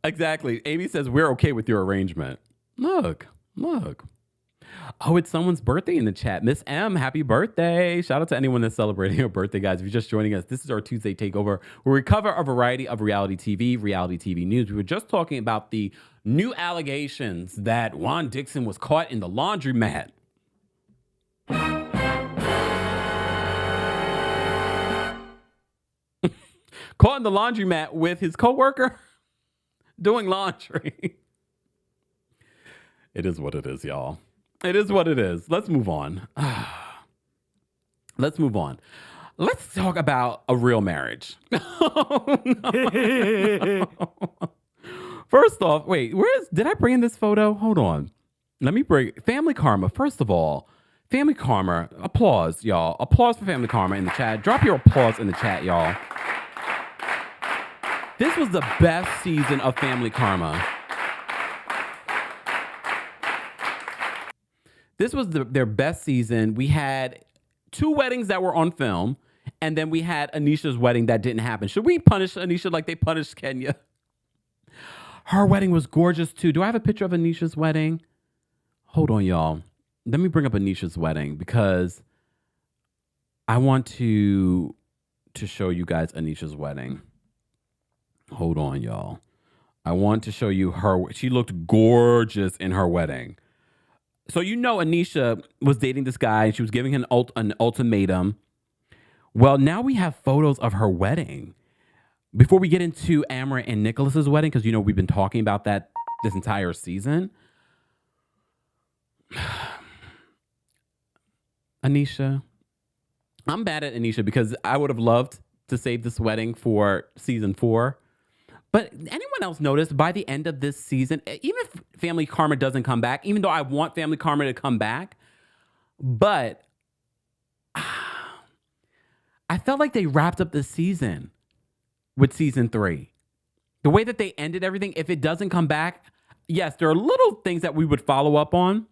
Exactly. Amy says, we're okay with your arrangement. Look. Oh, it's someone's birthday in the chat. Miss M, happy birthday. Shout out to anyone that's celebrating your birthday, guys. If you're just joining us, this is our Tuesday Takeover, where we cover a variety of reality TV news. We were just talking about the new allegations that Juan Dixon was caught in the laundromat. Caught in the laundromat with his coworker doing laundry. It is what it is, y'all. It is what it is. Let's move on. Let's move on. Let's talk about a real marriage. Oh, no. First off, wait, did I bring in this photo? Hold on. Let me bring Family Karma. First of all, Family Karma, applause, y'all. Applause for Family Karma in the chat. Drop your applause in the chat, y'all. This was the best season of Family Karma. This was their best season. We had 2 weddings that were on film, and then we had Anisha's wedding that didn't happen. Should we punish Anisha like they punished Kenya? Her wedding was gorgeous, too. Do I have a picture of Anisha's wedding? Hold on, y'all. Let me bring up Anisha's wedding because I want to show you guys Anisha's wedding. Hold on, y'all. I want to show you her. She looked gorgeous in her wedding. So you know Anisha was dating this guy and she was giving him an ultimatum. Well, now we have photos of her wedding. Before we get into Amber and Nicholas's wedding, because you know we've been talking about that this entire season. Anisha. I'm bad at Anisha because I would have loved to save this wedding for season 4. But anyone else notice by the end of this season, even if Family Karma doesn't come back, even though I want Family Karma to come back, but I felt like they wrapped up the season with season 3. The way that they ended everything, if it doesn't come back, yes, there are little things that we would follow up on,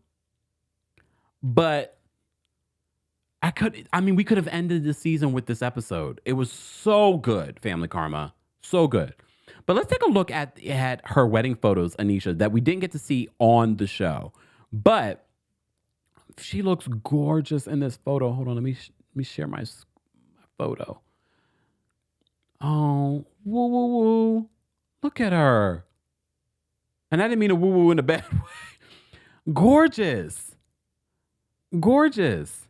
but we could have ended the season with this episode. It was so good, Family Karma. So good. But let's take a look at her wedding photos, Anisha, that we didn't get to see on the show. But she looks gorgeous in this photo. Hold on, let me share my photo. Oh, woo, woo, woo. Look at her. And I didn't mean to woo, woo in a bad way. Gorgeous. Gorgeous.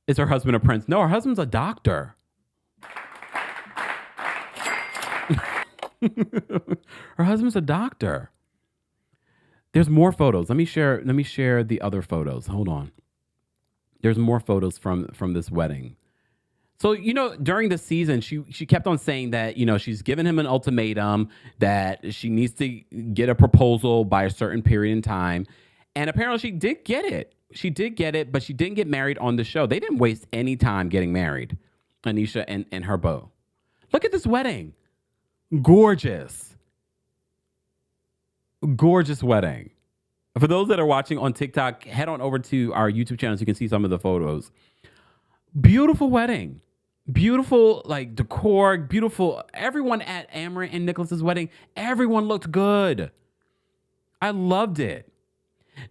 Is her husband a prince? No, her husband's a doctor. Her husband's a doctor. There's more photos. Let me share the other photos. Hold on. There's more photos from this wedding. So, you know, during the season, she kept on saying that, you know, she's given him an ultimatum that she needs to get a proposal by a certain period in time. And apparently she did get it. She did get it, but she didn't get married on the show. They didn't waste any time getting married, Anisha and her beau. Look at this wedding. Gorgeous. Gorgeous wedding. For those that are watching on TikTok, head on over to our YouTube channel so you can see some of the photos. Beautiful wedding. Beautiful, like, decor. Beautiful. Everyone at Amber and Nicholas's wedding, everyone looked good. I loved it.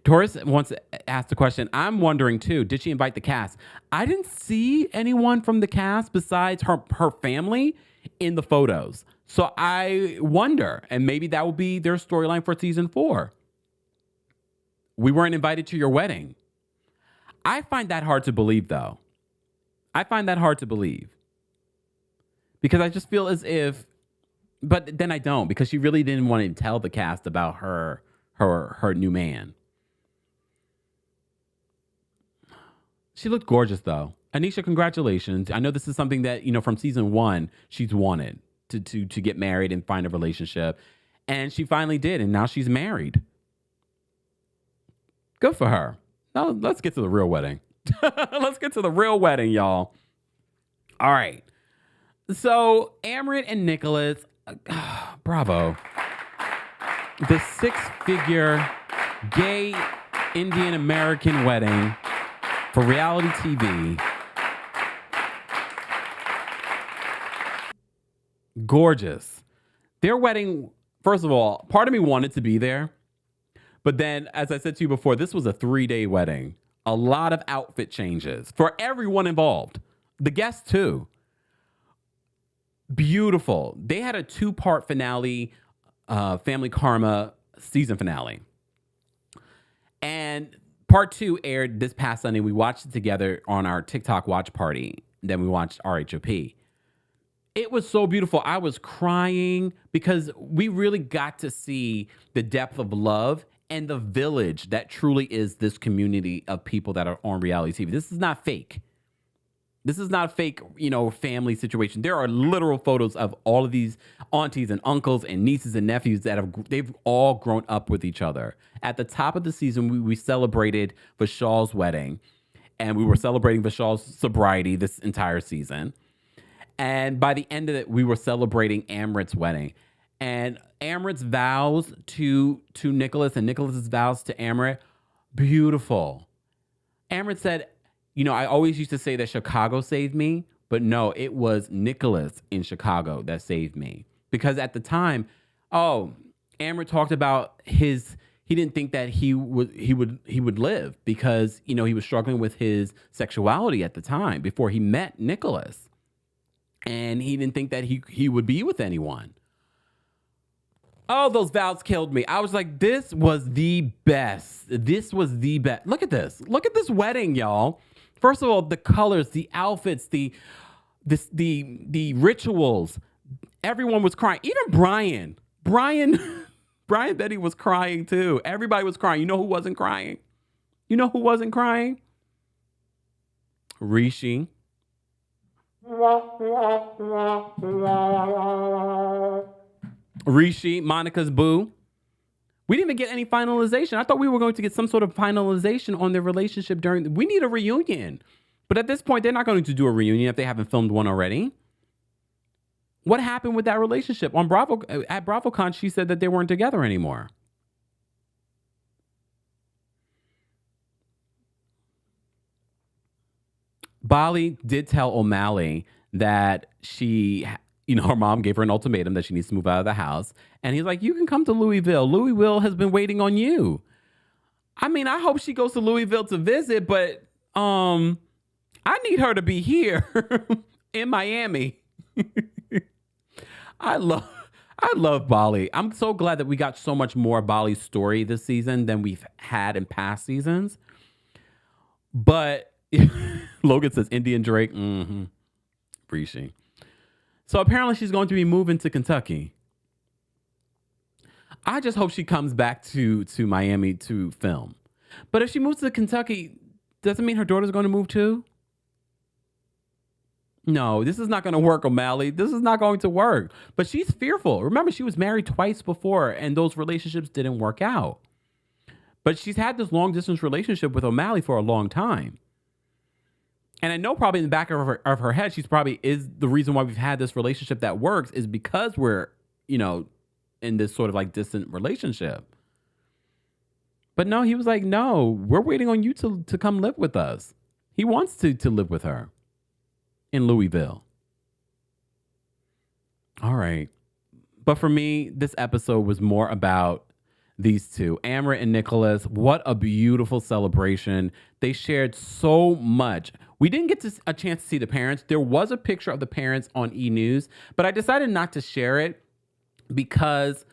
Taurus wants to ask the question. I'm wondering, too, did she invite the cast? I didn't see anyone from the cast besides her family in the photos. So I wonder, and maybe that will be their storyline for season 4. we weren't invited to your wedding. I find that hard to believe, though. I find that hard to believe. Because I just feel as if, but then I don't, because she really didn't want to tell the cast about her new man. She looked gorgeous, though. Anisha, congratulations. I know this is something that, from season 1, she's wanted to get married and find a relationship. And she finally did, and now she's married. Good for her. Now, let's get to the real wedding. Let's get to the real wedding, y'all. All right. So, Amrit and Nicholas, bravo. The 6-figure gay Indian American wedding for reality TV. Gorgeous. Their wedding, first of all, part of me wanted to be there. But then, as I said to you before, this was a 3-day wedding. A lot of outfit changes for everyone involved. The guests, too. Beautiful. They had a 2-part finale, Family Karma season finale. And part 2 aired this past Sunday. We watched it together on our TikTok watch party. Then we watched RHOP. It was so beautiful. I was crying because we really got to see the depth of love and the village that truly is this community of people that are on reality TV. This is not fake. This is not a fake, family situation. There are literal photos of all of these aunties and uncles and nieces and nephews they've all grown up with each other. At the top of the season, we celebrated Vishal's wedding, and we were celebrating Vishal's sobriety this entire season. And by the end of it, we were celebrating Amrit's wedding. And Amrit's vows to Nicholas and Nicholas's vows to Amrit, beautiful. Amrit said, I always used to say that Chicago saved me, but no, it was Nicholas in Chicago that saved me. Because at the time, Amrit talked about he didn't think that he would live because, he was struggling with his sexuality at the time before he met Nicholas. And he didn't think that he would be with anyone. Oh, those vows killed me. I was like, this was the best. This was the best. Look at this. Look at this wedding, y'all. First of all, the colors, the outfits, the rituals. Everyone was crying. Even Brian Betty was crying too. Everybody was crying. You know who wasn't crying? Rishi. Rishi, Monica's boo. We didn't even get any finalization. I thought we were going to get some sort of finalization on their relationship we need a reunion. But at this point, they're not going to do a reunion if they haven't filmed one already. What happened with that relationship? At BravoCon, she said that they weren't together anymore. Bali did tell O'Malley that her mom gave her an ultimatum that she needs to move out of the house. And he's like, you can come to Louisville. Louisville has been waiting on you. I mean, I hope she goes to Louisville to visit, but I need her to be here in Miami. I love Bali. I'm so glad that we got so much more Bali's story this season than we've had in past seasons. But Logan says Indian Drake. Appreciate. So apparently she's going to be moving to Kentucky. I just hope she comes back to Miami to film. But if she moves to Kentucky, doesn't mean her daughter's going to move too? No, this is not going to work, O'Malley. This is not going to work. But she's fearful. Remember, she was married twice before, and those relationships didn't work out. But she's had this long-distance relationship with O'Malley for a long time. And I know probably in the back of her head, she's probably is the reason why we've had this relationship that works is because we're, in this sort of like distant relationship. But no, he was like, no, we're waiting on you to come live with us. He wants to live with her in Louisville. All right. But for me, this episode was more about these two, Amrit and Nicholas. What a beautiful celebration. They shared so much. We didn't get a chance to see the parents. There was a picture of the parents on E! News, but I decided not to share it because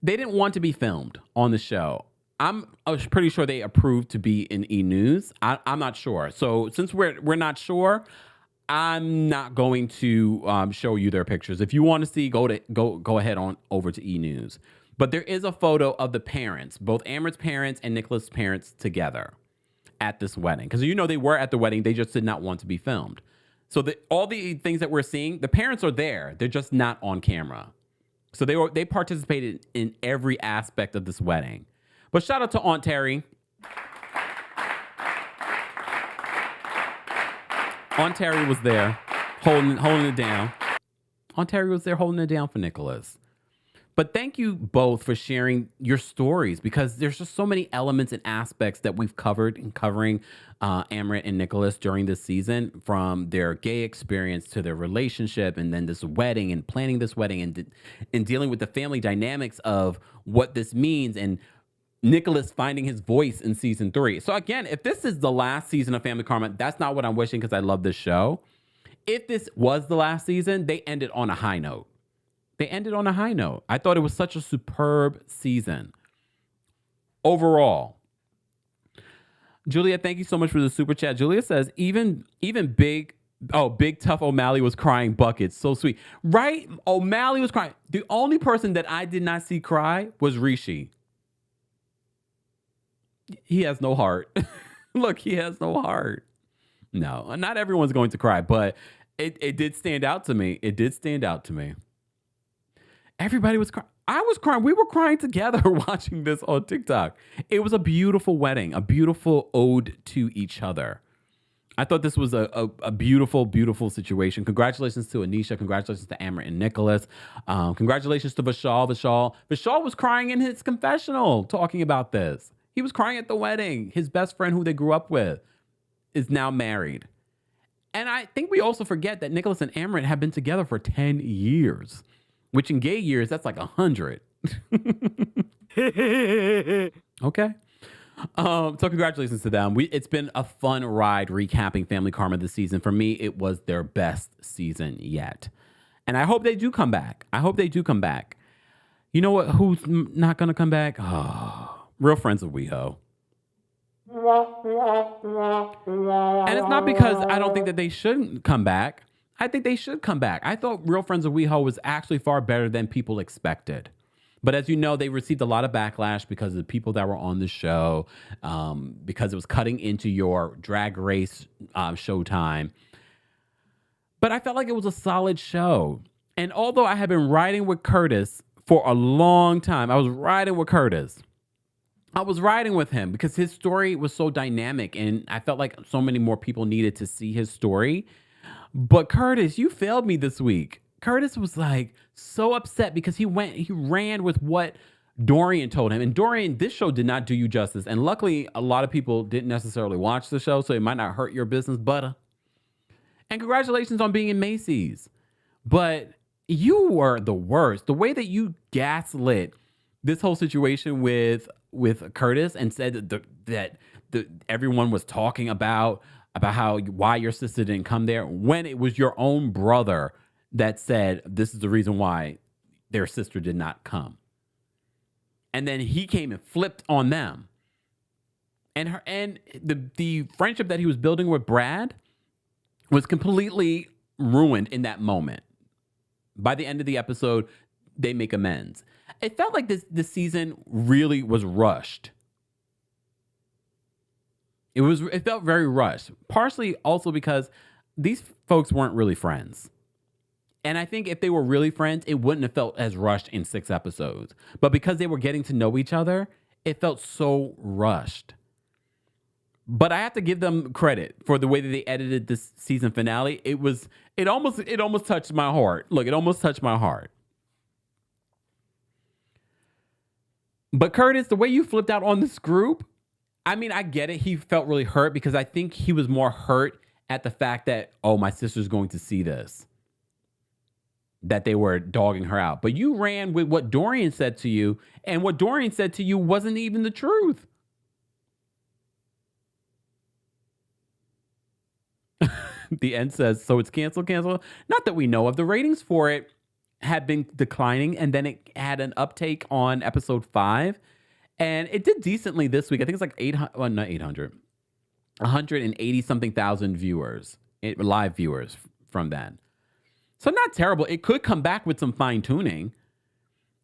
they didn't want to be filmed on the show. I was pretty sure they approved to be in E! News. I'm not sure. So since we're not sure, I'm not going to show you their pictures. If you want to see, go ahead on over to E! News. But there is a photo of the parents, both Amrit's parents and Nicholas' parents together at this wedding. Because they were at the wedding, they just did not want to be filmed. So all the things that we're seeing, the parents are there. They're just not on camera. So they participated in every aspect of this wedding. But shout out to Aunt Terry. Aunt Terry was there holding it down. Aunt Terry was there holding it down for Nicholas. But thank you both for sharing your stories, because there's just so many elements and aspects that we've covered in covering Amrit and Nicholas during this season, from their gay experience to their relationship, and then this wedding and planning this wedding and dealing with the family dynamics of what this means, and Nicholas finding his voice in season 3. So again, if this is the last season of Family Karma, that's not what I'm wishing, because I love this show. If this was the last season, they ended on a high note. I thought it was such a superb season. Overall. Julia, thank you so much for the super chat. Julia says, even big tough O'Malley was crying buckets. So sweet. Right? O'Malley was crying. The only person that I did not see cry was Rishi. He has no heart. Look, he has no heart. No, not everyone's going to cry, but it did stand out to me. Everybody was crying. I was crying. We were crying together watching this on TikTok. It was a beautiful wedding, a beautiful ode to each other. I thought this was a beautiful, beautiful situation. Congratulations to Anisha. Congratulations to Amrit and Nicholas. Congratulations to Vishal. Vishal was crying in his confessional talking about this. He was crying at the wedding. His best friend, who they grew up with, is now married. And I think we also forget that Nicholas and Amrit have been together for 10 years, which in gay years, that's like 100. Okay. So congratulations to them. It's been a fun ride recapping Family Karma this season. For me, it was their best season yet. And I hope they do come back. You know what? Who's not going to come back? Oh, Real Friends of WeHo. And it's not because I don't think that they shouldn't come back. I think they should come back. I thought Real Friends of WeHo was actually far better than people expected. But as you know, they received a lot of backlash because of the people that were on the show, because it was cutting into your Drag Race showtime. But I felt like it was a solid show. And although I had been riding with Curtis for a long time, I was riding with him because his story was so dynamic, and I felt like so many more people needed to see his story. But Curtis, you failed me this week. Curtis was like so upset because he ran with what Dorian told him. And Dorian, this show did not do you justice. And luckily, a lot of people didn't necessarily watch the show, so it might not hurt your business, butter. And congratulations on being in Macy's. But you were the worst. The way that you gaslit this whole situation with Curtis and said that everyone was talking about why your sister didn't come there, when it was your own brother that said this is the reason why their sister did not come. And then he came and flipped on them. And the friendship that he was building with Brad was completely ruined in that moment. By the end of the episode, they make amends. It felt like this season really was rushed. It felt very rushed. Partially also because these folks weren't really friends. And I think if they were really friends, it wouldn't have felt as rushed in 6 episodes. But because they were getting to know each other, it felt so rushed. But I have to give them credit for the way that they edited this season finale. It almost touched my heart. Look, it almost touched my heart. But Curtis, the way you flipped out on this group, I mean, I get it. He felt really hurt because I think he was more hurt at the fact that, oh, my sister's going to see this, that they were dogging her out. But you ran with what Dorian said to you, and what Dorian said to you wasn't even the truth. The end says, so it's cancel. Not that we know of. The ratings for it had been declining, and then it had an uptake on episode 5. And it did decently this week. I think it's like 800, well, not 800, 180 something thousand viewers, live viewers from that. So not terrible. It could come back with some fine tuning.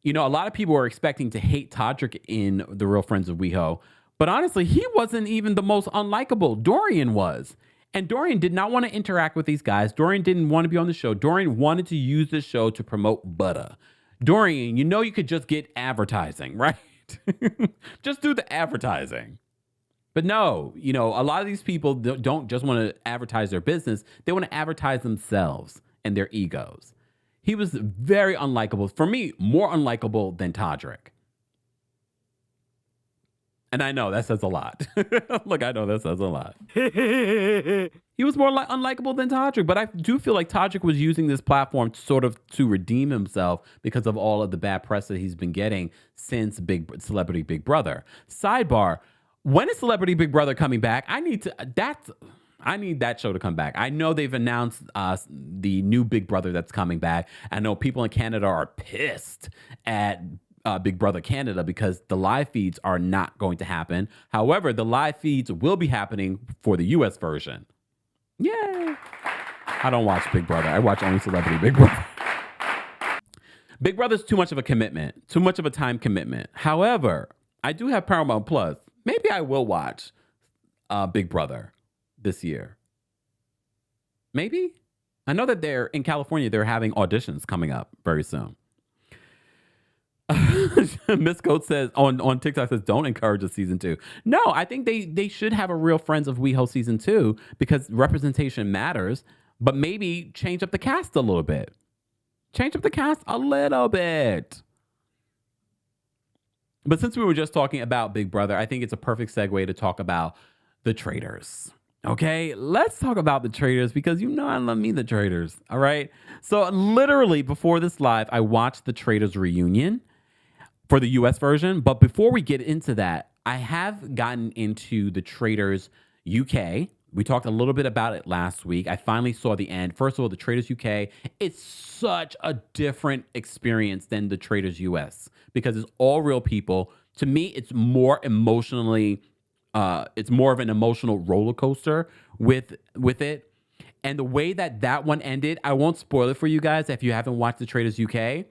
You know, a lot of people were expecting to hate Todrick in The Real Friends of WeHo, but honestly, he wasn't even the most unlikable. Dorian was. And Dorian did not want to interact with these guys. Dorian didn't want to be on the show. Dorian wanted to use this show to promote butter. Dorian, you know you could just get advertising, right? Just do the advertising. But no, you know, a lot of these people don't just want to advertise their business. They want to advertise themselves and their egos. He was very unlikable. For me, more unlikable than Todrick. And I know that says a lot. Look, I know that says a lot. He was more unlikable than Todrick, but I do feel like Todrick was using this platform to redeem himself because of all of the bad press that he's been getting since Celebrity Big Brother. Sidebar, when is Celebrity Big Brother coming back? I need that show to come back. I know they've announced the new Big Brother that's coming back. I know people in Canada are pissed at Big Brother Canada because the live feeds are not going to happen. However, the live feeds will be happening for the US version. Yay! I don't watch Big Brother. I watch only Celebrity Big Brother. Big Brother's too much of a commitment, too much of a time commitment. However, I do have Paramount Plus. Maybe I will watch Big Brother this year. Maybe? I know that they're in California, they're having auditions coming up very soon. Miss Coates says on TikTok says don't encourage a season 2. No, I think they should have a Real Friends of WeHo season 2 because representation matters, but maybe change up the cast a little bit. Change up the cast a little bit. But since we were just talking about Big Brother, I think it's a perfect segue to talk about the Traitors. Okay, let's talk about the Traitors because you know I love me the Traitors. All right. So literally before this live, I watched the Traitors reunion for the US version. But before we get into that, I have gotten into the Traitors UK. We talked a little bit about it last week. I finally saw the end. First of all, the Traitors UK, it's such a different experience than the Traitors US because it's all real people. To me, it's more emotionally, it's more of an emotional roller coaster with it. And the way that one ended, I won't spoil it for you guys if you haven't watched the Traitors UK,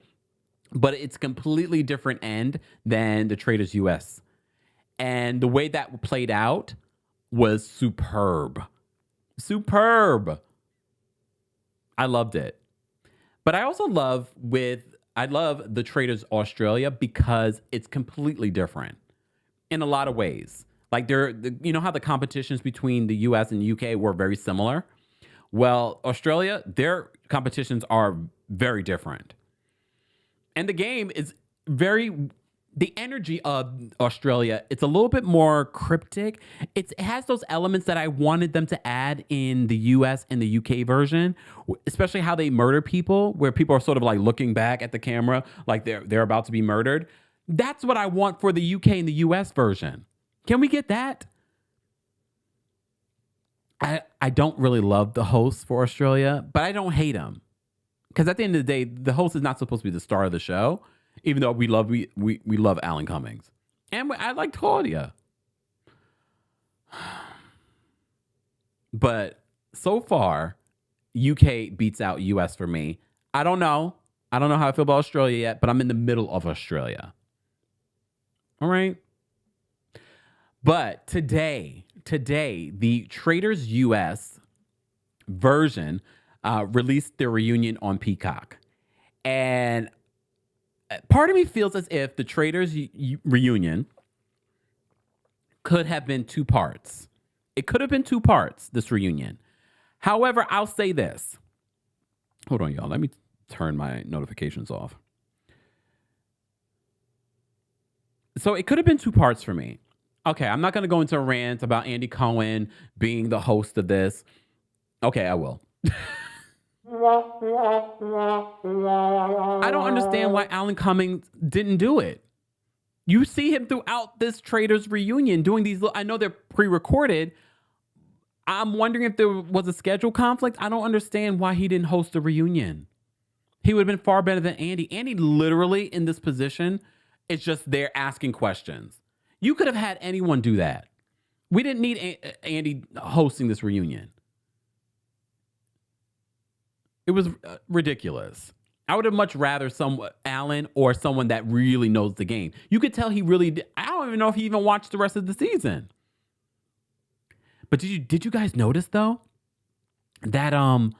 but it's completely different end than the Traitors US. And the way that played out was superb. Superb. I loved it. But I also love the Traitors Australia because it's completely different in a lot of ways. Like you know how the competitions between the US and UK were very similar? Well, Australia, their competitions are very different. And the game is the energy of Australia, it's a little bit more cryptic. It has those elements that I wanted them to add in the US and the UK version, especially how they murder people, where people are sort of like looking back at the camera like they're about to be murdered. That's what I want for the UK and the US version. Can we get that? I don't really love the host for Australia, but I don't hate him. Because at the end of the day, the host is not supposed to be the star of the show, even though we love Alan Cummings. And I like Claudia. But so far, UK beats out US for me. I don't know how I feel about Australia yet, but I'm in the middle of Australia. All right. But today, the Traitors US version released their reunion on Peacock. And part of me feels as if the Traitors reunion could have been 2 parts. It could have been 2 parts, this reunion. However, I'll say this. Hold on, y'all. Let me turn my notifications off. So it could have been 2 parts for me. Okay, I'm not going to go into a rant about Andy Cohen being the host of this. Okay, I will. I don't understand why Alan Cummings didn't do it. You see him throughout this Traitors reunion doing these. I know they're pre-recorded. I'm wondering if there was a schedule conflict. I don't understand why he didn't host the reunion. He would have been far better than Andy. Andy literally in this position is just there asking questions. You could have had anyone do that. We didn't need Andy hosting this reunion. It was ridiculous. I would have much rather Alan or someone that really knows the game. You could tell he really did. I don't even know if he even watched the rest of the season. But did you guys notice though that some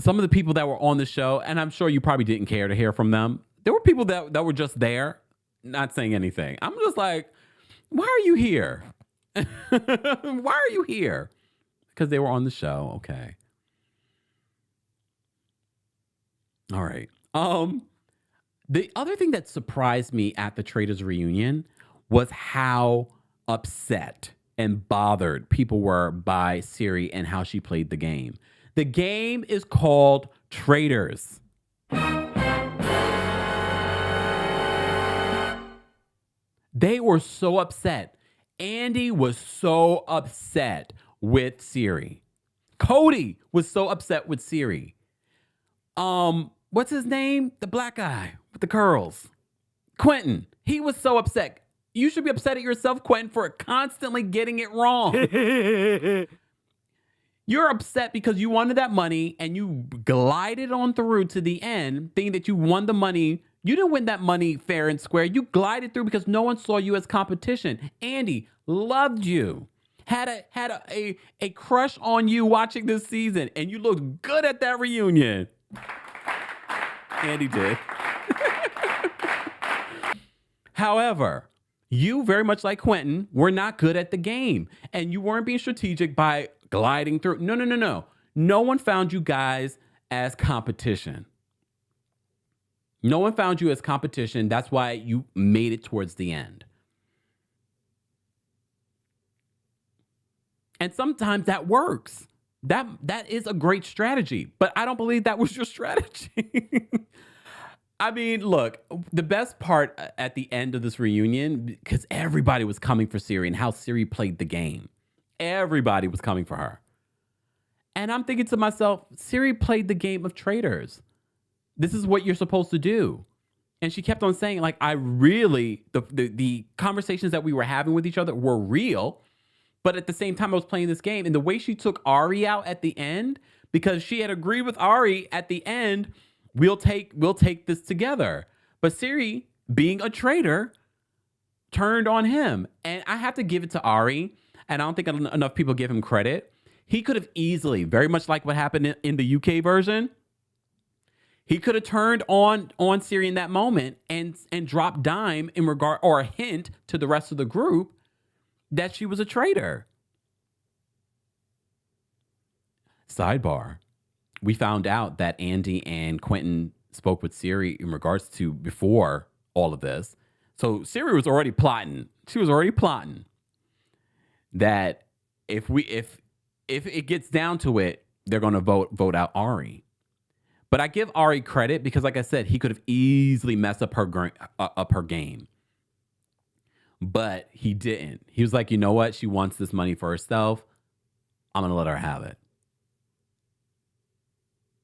of the people that were on the show, and I'm sure you probably didn't care to hear from them. There were people that were just there, not saying anything. I'm just like, why are you here? Why are you here? Because they were on the show. Okay. All right. The other thing that surprised me at the Traitors reunion was how upset and bothered people were by Siri and how she played the game. The game is called Traitors. They were so upset. Andy was so upset with Siri. Cody was so upset with Siri. What's his name? The black guy with the curls. Quentin. He was so upset. You should be upset at yourself, Quentin, for constantly getting it wrong. You're upset because you wanted that money and you glided on through to the end, thinking that you won the money. You didn't win that money fair and square. You glided through because no one saw you as competition. Andy loved you. Had a crush on you watching this season, and you looked good at that reunion. Andy did. However, you, very much like Quentin, were not good at the game, and you weren't being strategic by gliding through. No. No one found you guys as competition. No one found you as competition. That's why you made it towards the end. And sometimes that works. That is a great strategy, but I don't believe that was your strategy. I mean, look, the best part at the end of this reunion, because everybody was coming for Siri and how Siri played the game. Everybody was coming for her. And I'm thinking to myself, Siri played the game of traitors. This is what you're supposed to do. And she kept on saying, like, the conversations that we were having with each other were real. But at the same time, I was playing this game. And the way she took Ari out at the end, because she had agreed with Ari at the end, we'll take this together. But Siri, being a traitor, turned on him. And I have to give it to Ari. And I don't think enough people give him credit. He could have easily, very much like what happened in the UK version, he could have turned on Siri in that moment and dropped dime in regard, or a hint to the rest of the group that she was a traitor. Sidebar. We found out that Andy and Quentin spoke with Siri in regards to before all of this. So Siri was already plotting. She was already plotting that if it gets down to it, they're going to vote out Ari. But I give Ari credit because, like I said, he could have easily messed up her game. But he didn't. He was like, you know what? She wants this money for herself. I'm going to let her have it.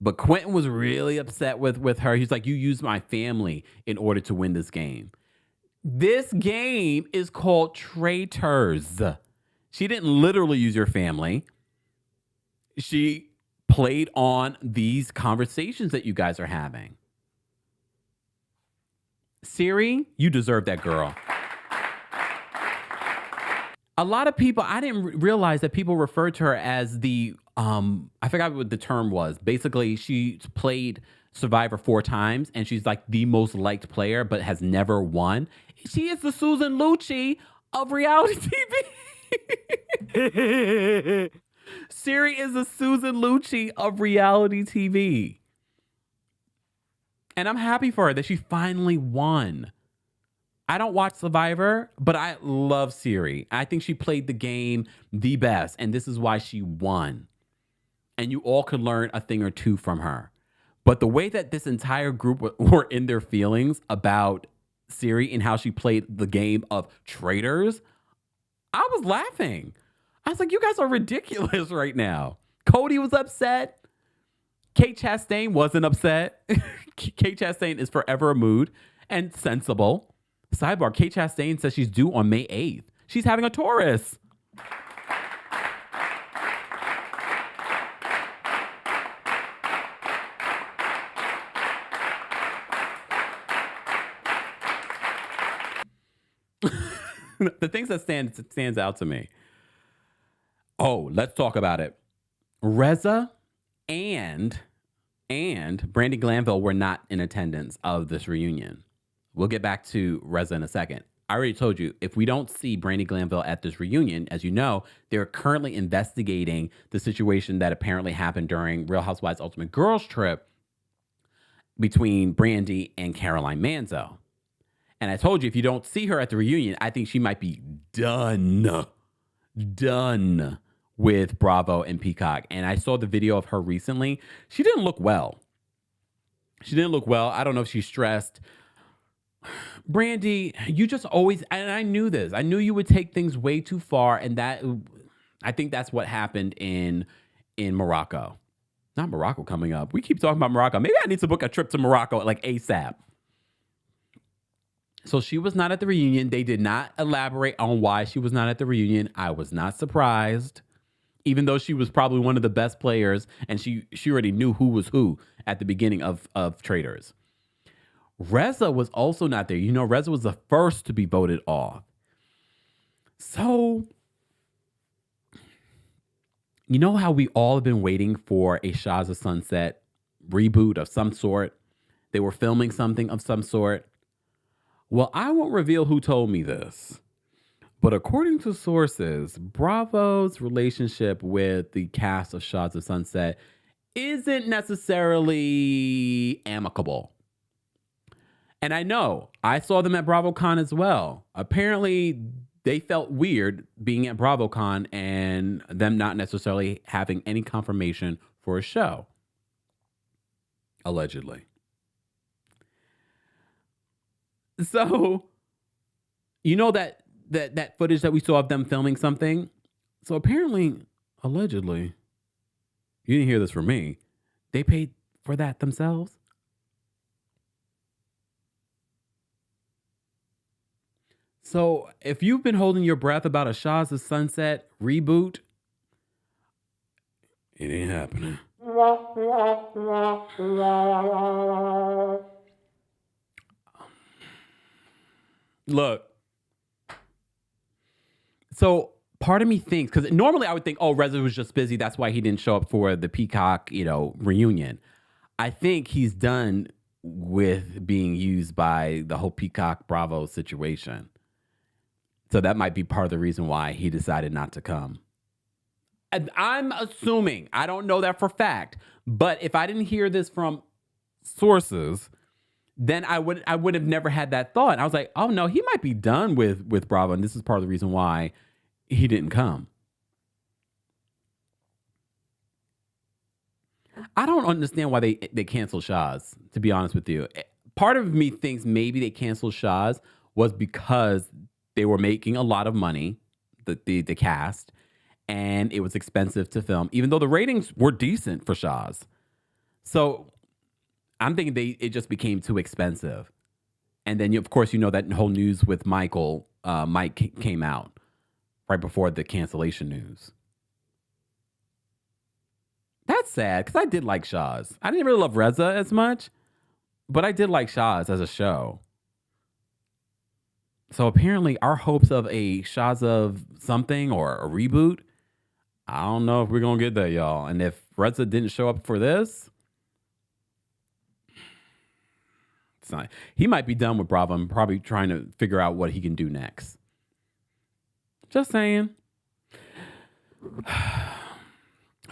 But Quentin was really upset with her. He's like, you used my family in order to win this game. This game is called Traitors. She didn't literally use your family. She played on these conversations that you guys are having. Siri, you deserve that, girl. A lot of people, I didn't realize that people referred to her as the, I forgot what the term was. Basically, she played Survivor 4 times, and she's like the most liked player, but has never won. She is the Susan Lucci of reality TV. Siri is the Susan Lucci of reality TV. And I'm happy for her that she finally won. I don't watch Survivor, but I love Siri. I think she played the game the best, and this is why she won. And you all could learn a thing or two from her. But the way that this entire group were in their feelings about Siri and how she played the game of traitors, I was laughing. I was like, you guys are ridiculous right now. Cody was upset. Kate Chastain wasn't upset. Kate Chastain is forever a mood and sensible. Sidebar, Kate Chastain says she's due on May 8th. She's having a Taurus. The things that stands out to me. Oh, let's talk about it. Reza and Brandi Glanville were not in attendance of this reunion. We'll get back to Reza in a second. I already told you, if we don't see Brandi Glanville at this reunion, as you know, they're currently investigating the situation that apparently happened during Real Housewives Ultimate Girls Trip between Brandi and Caroline Manzo. And I told you, if you don't see her at the reunion, I think she might be done with Bravo and Peacock. And I saw the video of her recently. She didn't look well. I don't know if she's stressed. Brandi, you just always, and I knew this. I knew you would take things way too far. And I think that's what happened in Morocco. Not Morocco coming up. We keep talking about Morocco. Maybe I need to book a trip to Morocco like ASAP. So she was not at the reunion. They did not elaborate on why she was not at the reunion. I was not surprised, even though she was probably one of the best players and she already knew who was who at the beginning of Traitors. Reza was also not there. You know, Reza was the first to be voted off. So, you know how we all have been waiting for a Shahs of Sunset reboot of some sort? They were filming something of some sort. Well, I won't reveal who told me this, but according to sources, Bravo's relationship with the cast of Shahs of Sunset isn't necessarily amicable. And I know, I saw them at BravoCon as well. Apparently, they felt weird being at BravoCon and them not necessarily having any confirmation for a show. Allegedly. So, you know that footage that we saw of them filming something? So apparently, allegedly, you didn't hear this from me, they paid for that themselves. So if you've been holding your breath about a Shahs of Sunset reboot, it ain't happening. Look, so part of me thinks, because normally I would think, oh, Reza was just busy. That's why he didn't show up for the Peacock, reunion. I think he's done with being used by the whole Peacock Bravo situation. So that might be part of the reason why he decided not to come. And I'm assuming, I don't know that for fact, but if I didn't hear this from sources, then I would have never had that thought. I was like, oh no, he might be done with Bravo, and this is part of the reason why he didn't come. I don't understand why they canceled Shahs, to be honest with you. Part of me thinks maybe they canceled Shahs was because they were making a lot of money, the cast, and it was expensive to film, even though the ratings were decent for Shahs. So I'm thinking it just became too expensive. And then, of course, that whole news with Mike came out right before the cancellation news. That's sad, because I did like Shahs. I didn't really love Reza as much, but I did like Shahs as a show. So apparently our hopes of a Shahs of something or a reboot, I don't know if we're going to get that, y'all. And if Reza didn't show up for this, it's not. He might be done with Bravo and probably trying to figure out what he can do next. Just saying.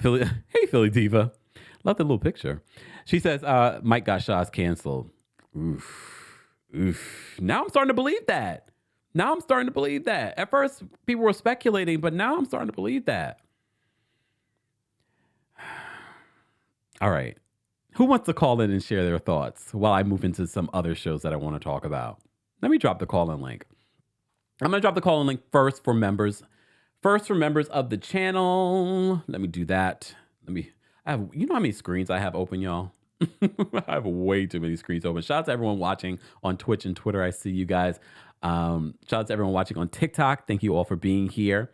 Hey, Philly Diva. Love the little picture. She says, Mike got Shahs canceled. Oof. Now I'm starting to believe that. At first, people were speculating, but now I'm starting to believe that. All right. Who wants to call in and share their thoughts while I move into some other shows that I want to talk about? Let me drop the call-in link. I'm going to drop the call-in link first for members. First for members of the channel. Let me do that. You know how many screens I have open, y'all? I have way too many screens open. Shout out to everyone watching on Twitch and Twitter. I see you guys. Shout out to everyone watching on TikTok. Thank you all for being here.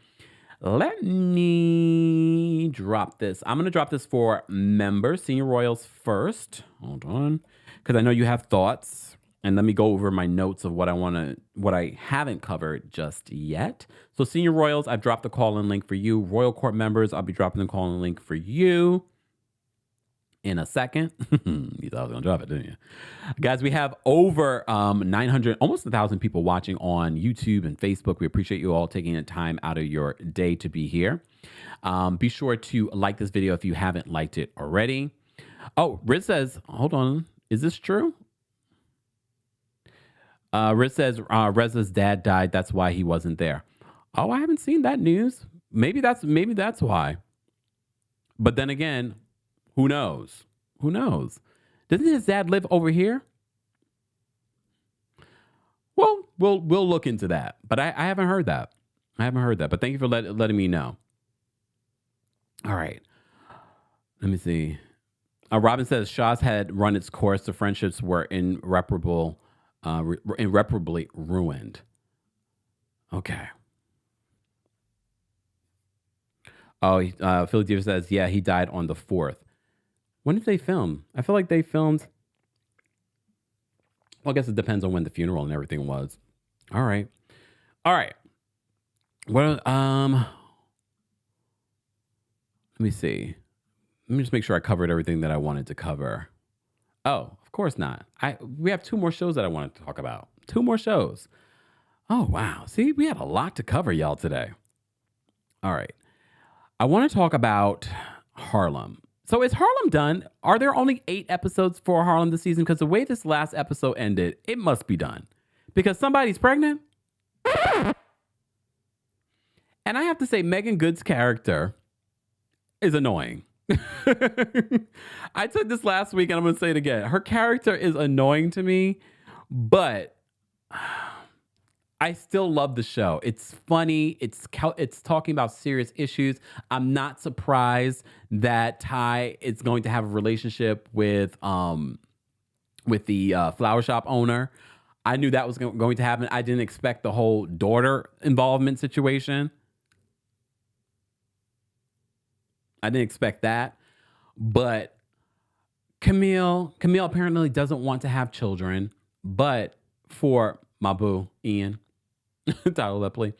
Let me drop this. I'm going to drop this for members, Senior Royals first. Hold on. Because I know you have thoughts. And let me go over my notes of what I haven't covered just yet. So Senior Royals, I've dropped the call-in link for you. Royal Court members, I'll be dropping the call-in link for you in a second. You thought I was going to drop it, didn't you? Guys, we have over 900, almost 1,000 people watching on YouTube and Facebook. We appreciate you all taking the time out of your day to be here. Be sure to like this video if you haven't liked it already. Oh, Riz says, hold on. Is this true? Riz says Reza's dad died. That's why he wasn't there. Oh, I haven't seen that news. Maybe that's why. But then again, who knows? Who knows? Doesn't his dad live over here? Well, we'll look into that. But I haven't heard that. But thank you for letting me know. All right. Let me see. Robyn says Shahs had run its course. The friendships were irreparably ruined. Okay. Oh, Philly Diva says, yeah, he died on the 4th. When did they film? I feel like they filmed. Well, I guess it depends on when the funeral and everything was. All right. Well, let me see. Let me just make sure I covered everything that I wanted to cover. Oh, of course not. We have 2 more shows that I wanted to talk about. 2 more shows. Oh, wow. See, we had a lot to cover, y'all, today. All right. I want to talk about Harlem. So is Harlem done? Are there only 8 episodes for Harlem this season? Because the way this last episode ended, it must be done. Because somebody's pregnant. And I have to say, Megan Good's character is annoying. I said this last week and I'm going to say it again. Her character is annoying to me, but I still love the show. It's funny. It's talking about serious issues. I'm not surprised that Ty is going to have a relationship with the flower shop owner. I knew that was going to happen. I didn't expect the whole daughter involvement situation. I didn't expect that. But Camille apparently doesn't want to have children, but for my boo, Ian, Tyler Lepley,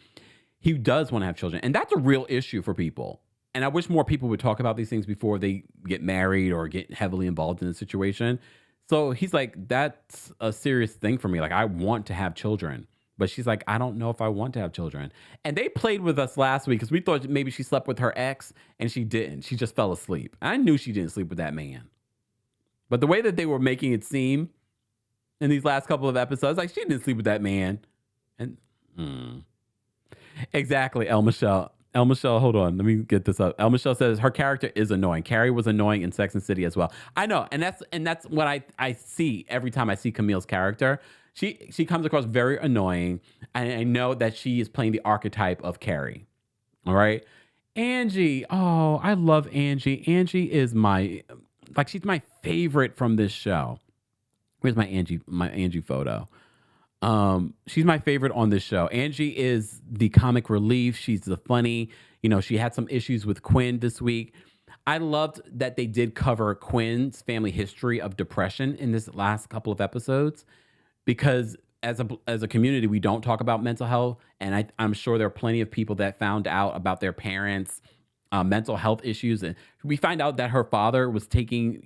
he does want to have children. And that's a real issue for people. And I wish more people would talk about these things before they get married or get heavily involved in the situation. So he's like, that's a serious thing for me. Like, I want to have children. But she's like, I don't know if I want to have children. And they played with us last week because we thought maybe she slept with her ex, and she didn't. She just fell asleep. I knew she didn't sleep with that man. But the way that they were making it seem in these last couple of episodes, like, she didn't sleep with that man. And exactly, El Michelle. El Michelle, hold on. Let me get this up. El Michelle says her character is annoying. Carrie was annoying in Sex and City as well. I know, and that's what I see every time I see Camille's character. She comes across very annoying, and I know that she is playing the archetype of Carrie. All right. Angie. Oh, I love Angie. Angie is she's my favorite from this show. Where's my Angie photo? She's my favorite on this show. Angie is the comic relief. She's the funny, she had some issues with Quinn this week. I loved that they did cover Quinn's family history of depression in this last couple of episodes, because as a community, we don't talk about mental health. And I'm sure there are plenty of people that found out about their parents' mental health issues. And we find out that her father was taking,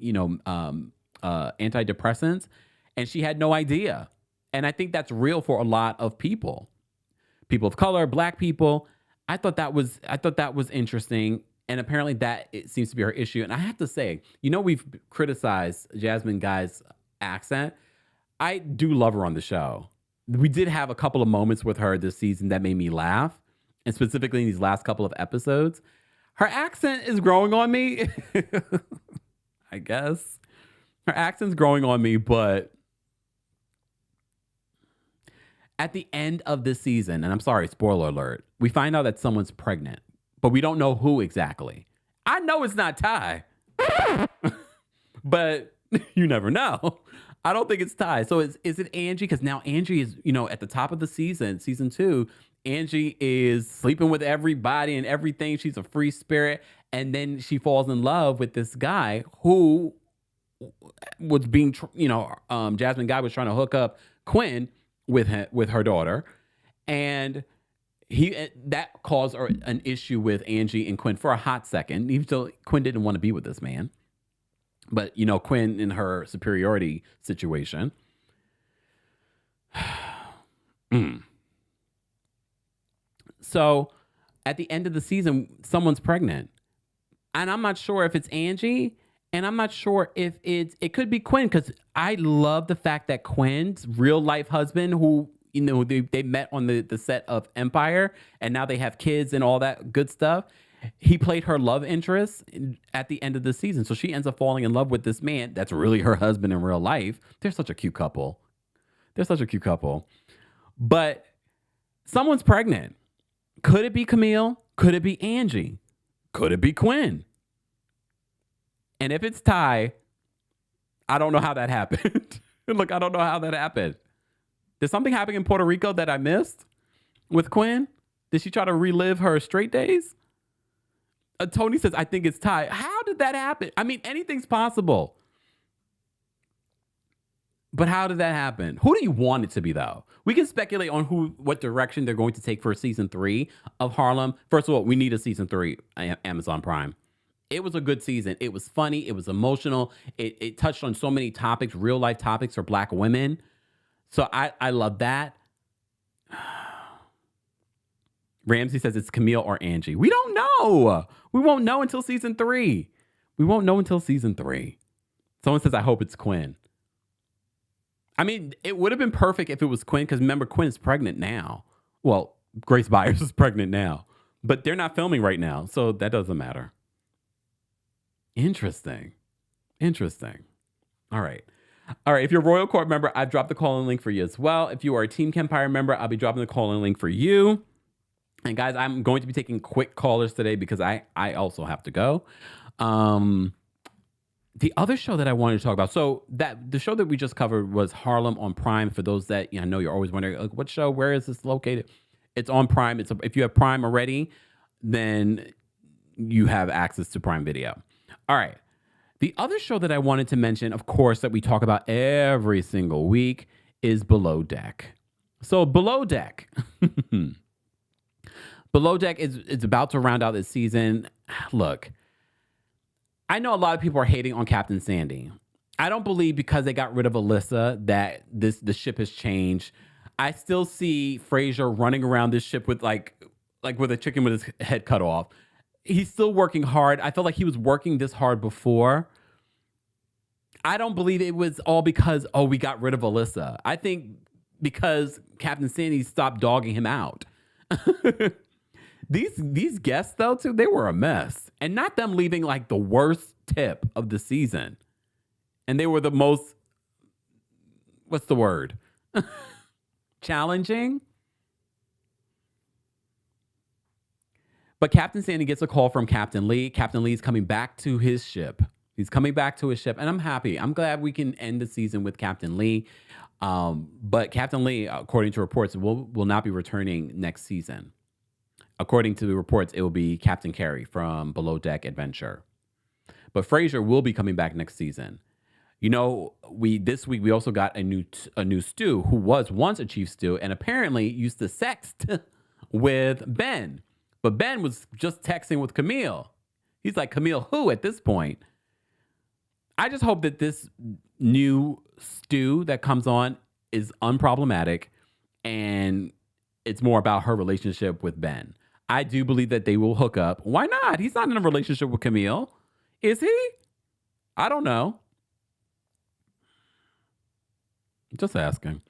antidepressants, and she had no idea. And I think that's real for a lot of people of color, Black people. I thought that was interesting. And apparently it seems to be her issue. And I have to say, we've criticized Jasmine Guy's accent. I do love her on the show. We did have a couple of moments with her this season that made me laugh. And specifically in these last couple of episodes, her accent is growing on me. I guess her accent's growing on me, but at the end of this season, and I'm sorry, spoiler alert, we find out that someone's pregnant, but we don't know who exactly. I know it's not Ty, but You never know. I don't think it's Ty. So is it Angie? Because now Angie is, at the top of the season 2, Angie is sleeping with everybody and everything. She's a free spirit. And then she falls in love with this guy who was being, Jasmine Guy was trying to hook up Quinn with her daughter. And that caused an issue with Angie and Quinn for a hot second. Even though Quinn didn't want to be with this man. But, Quinn in her superiority situation. So at the end of the season, someone's pregnant. And I'm not sure if it's Angie. And I'm not sure if it could be Quinn. Because I love the fact that Quinn's real life husband, who, they met on the set of Empire. And now they have kids and all that good stuff. He played her love interest at the end of the season. So she ends up falling in love with this man that's really her husband in real life. They're such a cute couple. But someone's pregnant. Could it be Camille? Could it be Angie? Could it be Quinn? And if it's Ty, I don't know how that happened. Look, I don't know how that happened. Did something happen in Puerto Rico that I missed with Quinn? Did she try to relive her straight days? Tony says, I think it's Ty. How did that happen? I mean, anything's possible. But how did that happen? Who do you want it to be, though? We can speculate on what direction they're going to take for season 3 of Harlem. First of all, we need a season 3, Amazon Prime. It was a good season. It was funny. It was emotional. It touched on so many topics, real life topics for Black women. So I love that. Ramsey says it's Camille or Angie. We don't know. We won't know until season 3. Someone says, I hope it's Quinn. I mean, it would have been perfect if it was Quinn, because remember, Quinn is pregnant now. Well, Grace Byers is pregnant now, but they're not filming right now, so that doesn't matter. Interesting. All right. If you're a Royal Court member, I've dropped the call-in link for you as well. If you are a Team Kempire member, I'll be dropping the call-in link for you. And guys, I'm going to be taking quick callers today because I also have to go. The other show that I wanted to talk about, so the show that we just covered was Harlem on Prime. For those that I know you're always wondering, like, what show? Where is this located? It's on Prime. If you have Prime already, then you have access to Prime Video. All right. The other show that I wanted to mention, of course, that we talk about every single week is Below Deck. So Below Deck. Below Deck is about to round out this season. Look, I know a lot of people are hating on Captain Sandy. I don't believe because they got rid of Alyssa that the ship has changed. I still see Frasier running around this ship with like with a chicken with his head cut off. He's still working hard. I felt like he was working this hard before. I don't believe it was all because, we got rid of Alyssa. I think because Captain Sandy stopped dogging him out. These guests, though, too, they were a mess. And not them leaving like the worst tip of the season. And they were the most, what's the word? Challenging. But Captain Sandy gets a call from Captain Lee. Captain Lee's coming back to his ship. He's coming back to his ship. And I'm happy. I'm glad we can end the season with Captain Lee. But Captain Lee, according to reports, will not be returning next season. According to the reports, it will be Captain Carey from Below Deck Adventure. But Frasier will be coming back next season. This week we also got a new Stu who was once a Chief Stu and apparently used to sext with Ben. But Ben was just texting with Camille. He's like, Camille who at this point? I just hope that this new Stu that comes on is unproblematic and it's more about her relationship with Ben. I do believe that they will hook up. Why not? He's not in a relationship with Camille. Is he? I don't know. Just asking.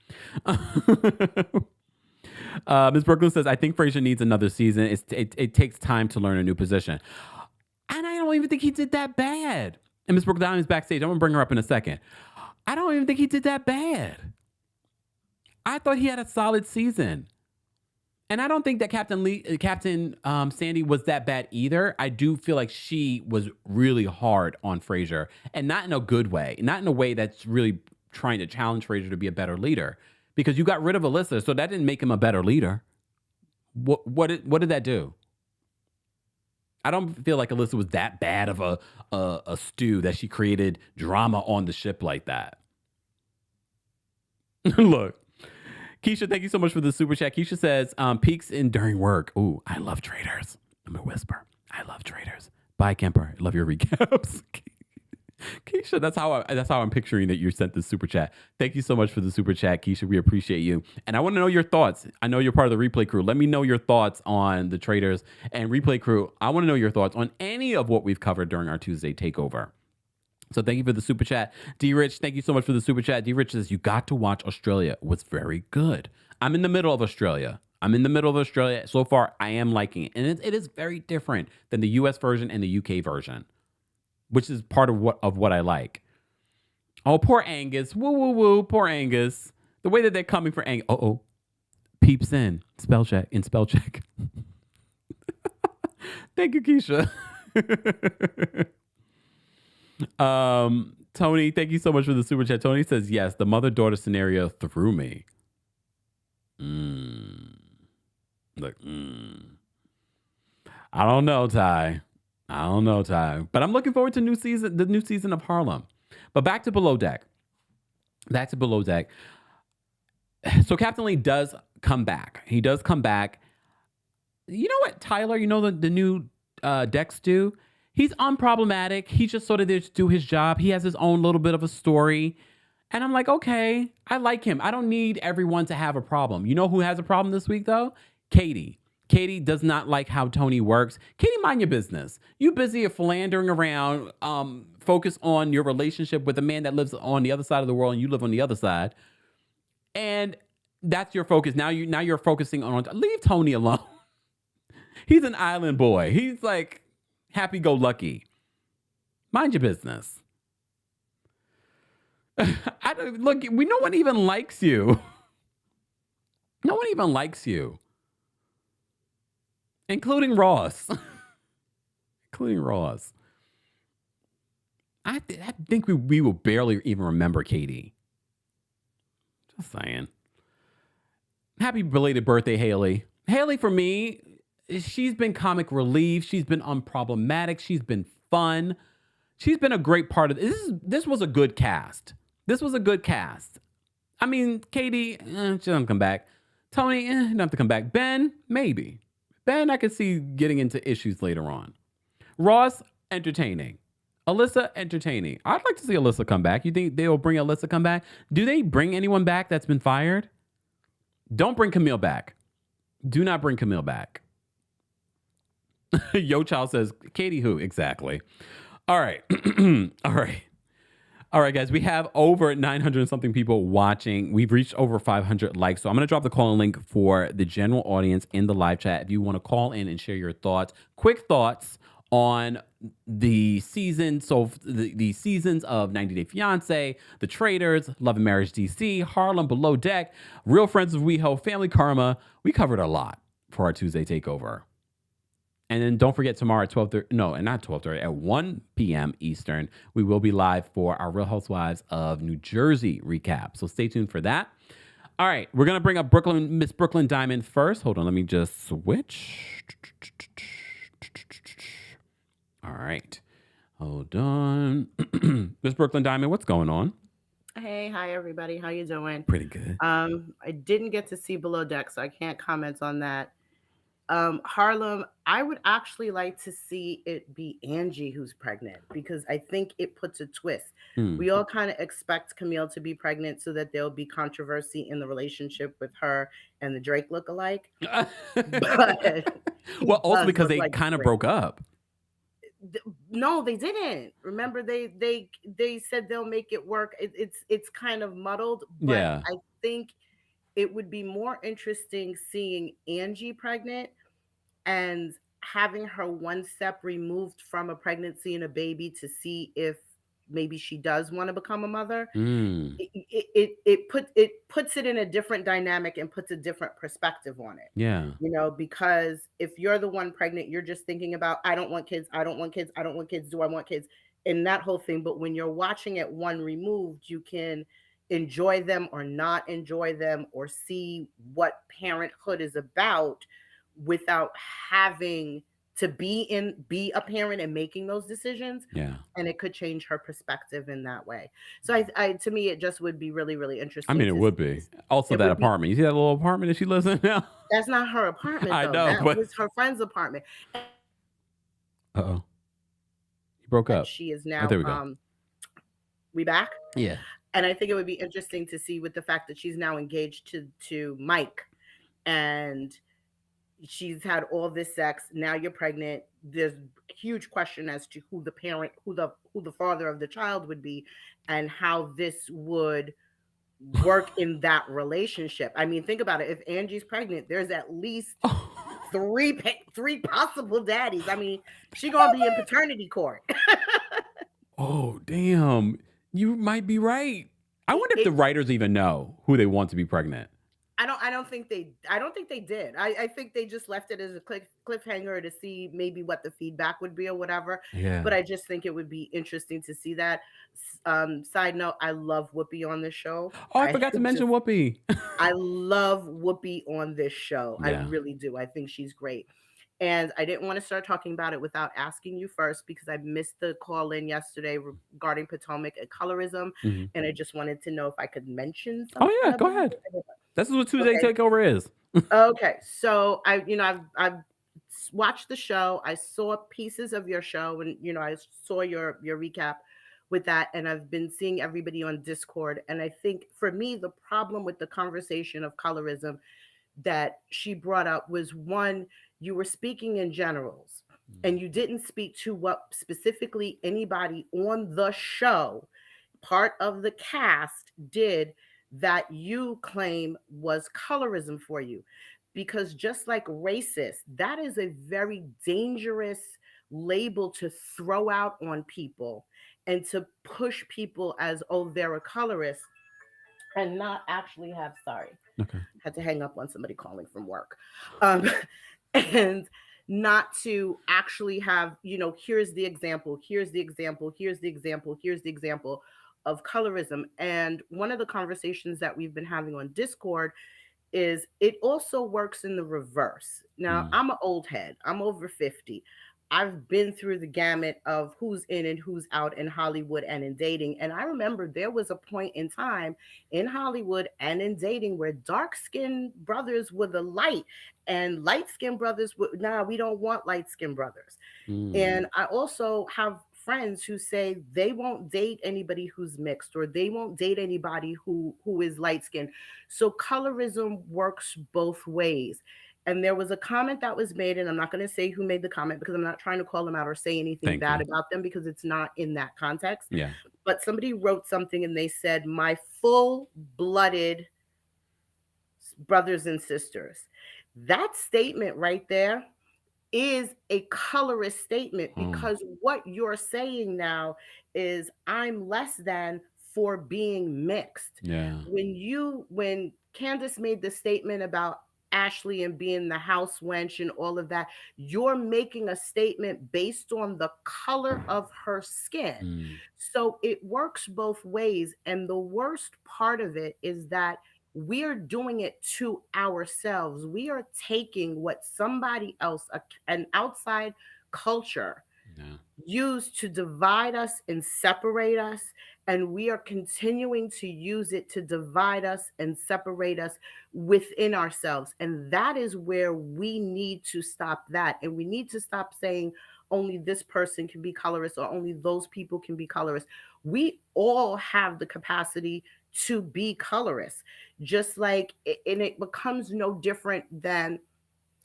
Ms. Brooklyn says, I think Frasier needs another season. It takes time to learn a new position. And I don't even think he did that bad. And Ms. Brooklyn is backstage. I'm going to bring her up in a second. I don't even think he did that bad. I thought he had a solid season. And I don't think that Captain Sandy was that bad either. I do feel like she was really hard on Frasier, and not in a good way, not in a way that's really trying to challenge Frasier to be a better leader. Because you got rid of Alyssa, so that didn't make him a better leader. What did that do? I don't feel like Alyssa was that bad of a stew that she created drama on the ship like that. Look, Keisha, thank you so much for the super chat. Keisha says, peaks in during work. Ooh, I love Traitors. I'm gonna whisper. I love Traitors. Bye, Kempire. Love your recaps. Keisha, that's how I'm picturing that you sent this super chat. Thank you so much for the super chat, Keisha. We appreciate you. And I want to know your thoughts. I know you're part of the replay crew. Let me know your thoughts on the Traitors and replay crew. I want to know your thoughts on any of what we've covered during our Tuesday takeover. So thank you for the super chat. D Rich, thank you so much for the super chat. D Rich says, you got to watch Australia. It was very good. I'm in the middle of Australia. So far, I am liking it. And it is very different than the US version and the UK version, which is part of what I like. Oh, poor Angus. Woo, woo, woo. Poor Angus. The way that they're coming for Angus. Peeps in. Spell check. Thank you, Keisha. Tony, thank you so much for the super chat. Tony says, yes, the mother-daughter scenario threw me. Look, I don't know, Ty. But I'm looking forward to the new season of Harlem. But back to Below Deck. So Captain Lee does come back. He does come back. You know what, Tyler? You know the new Dex do? He's unproblematic. He just sort of there to do his job. He has his own little bit of a story. And I'm like, okay, I like him. I don't need everyone to have a problem. You know who has a problem this week, though? Katie. Katie does not like how Tony works. Katie, mind your business. You busy philandering around. Focus on your relationship with a man that lives on the other side of the world and you live on the other side. And that's your focus. Now you're focusing on leave Tony alone. He's an island boy. He's like happy-go-lucky. Mind your business. Look, no one even likes you. No one even likes you. Including Ross. I think we will barely even remember Katie. Just saying. Happy belated birthday, Haley. Haley, for me, she's been comic relief. She's been unproblematic. She's been fun. She's been a great part of this. This was a good cast. I mean, Katie, she doesn't come back. Tony, don't have to come back. Ben, maybe. Ben, I could see getting into issues later on. Ross, entertaining. Alyssa, entertaining. I'd like to see Alyssa come back. You think they'll bring Alyssa come back? Do they bring anyone back that's been fired? Don't bring Camille back. Do not bring Camille back. Yo Child says, Katie who? Exactly. All right. All right, guys. We have over 900 and something people watching. We've reached over 500 likes. So I'm going to drop the call-in link for the general audience in the live chat. If you want to call in and share your thoughts, quick thoughts on the season. So the seasons of 90 Day Fiancé, The Traitors, Love and Marriage DC, Harlem, Below Deck, Real Friends of WeHo, Family Karma. We covered a lot for our Tuesday takeover. And then don't forget tomorrow at 12:30, no, and not 12:30, at 1 p.m. Eastern, we will be live for our Real Housewives of New Jersey recap. So stay tuned for that. All right, we're going to bring up Miss Brooklyn Diamond first. Hold on, let me just switch. All right, hold on. Miss Brooklyn Diamond, what's going on? Hey, hi everybody. How you doing? Pretty good. I didn't get to see Below Deck, so I can't comment on that. Harlem, I would actually like to see it be Angie who's pregnant because I think it puts a twist. We all kind of expect Camille to be pregnant so that there'll be controversy in the relationship with her and the Drake lookalike. But well, also because they kind of broke up. No, they didn't. Remember, they said they'll make it work. It's kind of muddled, but yeah. I think it would be more interesting seeing Angie pregnant and having her one step removed from a pregnancy and a baby to see if maybe she does want to become a mother, Mm. it puts it in a different dynamic and puts a different perspective on it. Yeah. Because if you're the one pregnant, you're just thinking about, I don't want kids, I don't want kids, I don't want kids, do I want kids, and that whole thing. But when you're watching it one removed, you can enjoy them or not enjoy them, or see what parenthood is about without having to be a parent and making those decisions. Yeah. And it could change her perspective in that way. So I to me, it just would be really, really I interesting mean, it to would see. be. Also, It that would be. apartment. You see that little apartment that she lives in now? That's not her apartment I though. know, That but was her friend's apartment. uh-oh. You broke That up. she is Oh, now there we go. we back. Yeah. And I think it would be interesting to see, with the fact that she's now engaged to Mike, and she's had all this sex. Now you're pregnant. There's a huge question as to who the parent, who the father of the child would be, and how this would work in that relationship. I mean, think about it. If Angie's pregnant, there's at least three possible daddies. I mean, she gonna be in paternity court. Oh, damn. You might be right. I It, wonder if the it writers even know who they want to be pregnant. I don't think they did. I think they just left it as a cliffhanger to see maybe what the feedback would be or whatever. Yeah. But I just think it would be interesting to see that. Side note, I love Whoopi on this show. Oh, I forgot to mention Whoopi. I love Whoopi on this show. I Yeah. really do. I think she's great. And I didn't want to start talking about it without asking you first, because I missed the call in yesterday regarding Potomac and colorism. Mhm. And I just wanted to know if I could mention Oh, something yeah. Go about ahead. it. This is what Tuesday Okay. Takeover is. Okay. So I've watched the show. I saw pieces of your show, and I saw your recap with that, and I've been seeing everybody on Discord. And I think for me, the problem with the conversation of colorism that she brought up was, one, you were speaking in generals, and you didn't speak to what specifically anybody on the show, part of the cast, did that you claim was colorism for you. Because just like racist, that is a very dangerous label to throw out on people, and to push people as, oh, they're a colorist, and not actually have, sorry, Okay. had to hang up on somebody calling from work. Um, and not to actually have, here's the example, here's the example, here's the example, here's the example of colorism. And one of the conversations that we've been having on Discord is, it also works in the reverse. Now, I'm an old head, I'm over 50. I've been through the gamut of who's in and who's out in Hollywood and in dating. And I remember there was a point in time in Hollywood and in dating where dark-skinned brothers were the light, and light-skinned brothers were, nah, we don't want light-skinned brothers. And I also have friends who say they won't date anybody who's mixed, or they won't date anybody who is light-skinned. So colorism works both ways. And there was a comment that was made, and I'm not going to say who made the comment, because I'm not trying to call them out or say anything Thank bad you. about them, because it's not in that context. Yeah. But somebody wrote something and they said, my full-blooded brothers and sisters. That statement right there is a colorist statement, because what you're saying now is, I'm less than for being mixed. Yeah. When Candace made the statement about Ashley and being the house wench and all of that, you're making a statement based on the color of her skin. So it works both ways. And the worst part of it is that we're doing it to ourselves. We are taking what somebody else, an outside culture, used to divide us and separate us, and we are continuing to use it to divide us and separate us within ourselves. And that is where we need to stop that. And we need to stop saying only this person can be colorist, or only those people can be colorist. We all have the capacity to be colorists, just like, and it becomes no different than,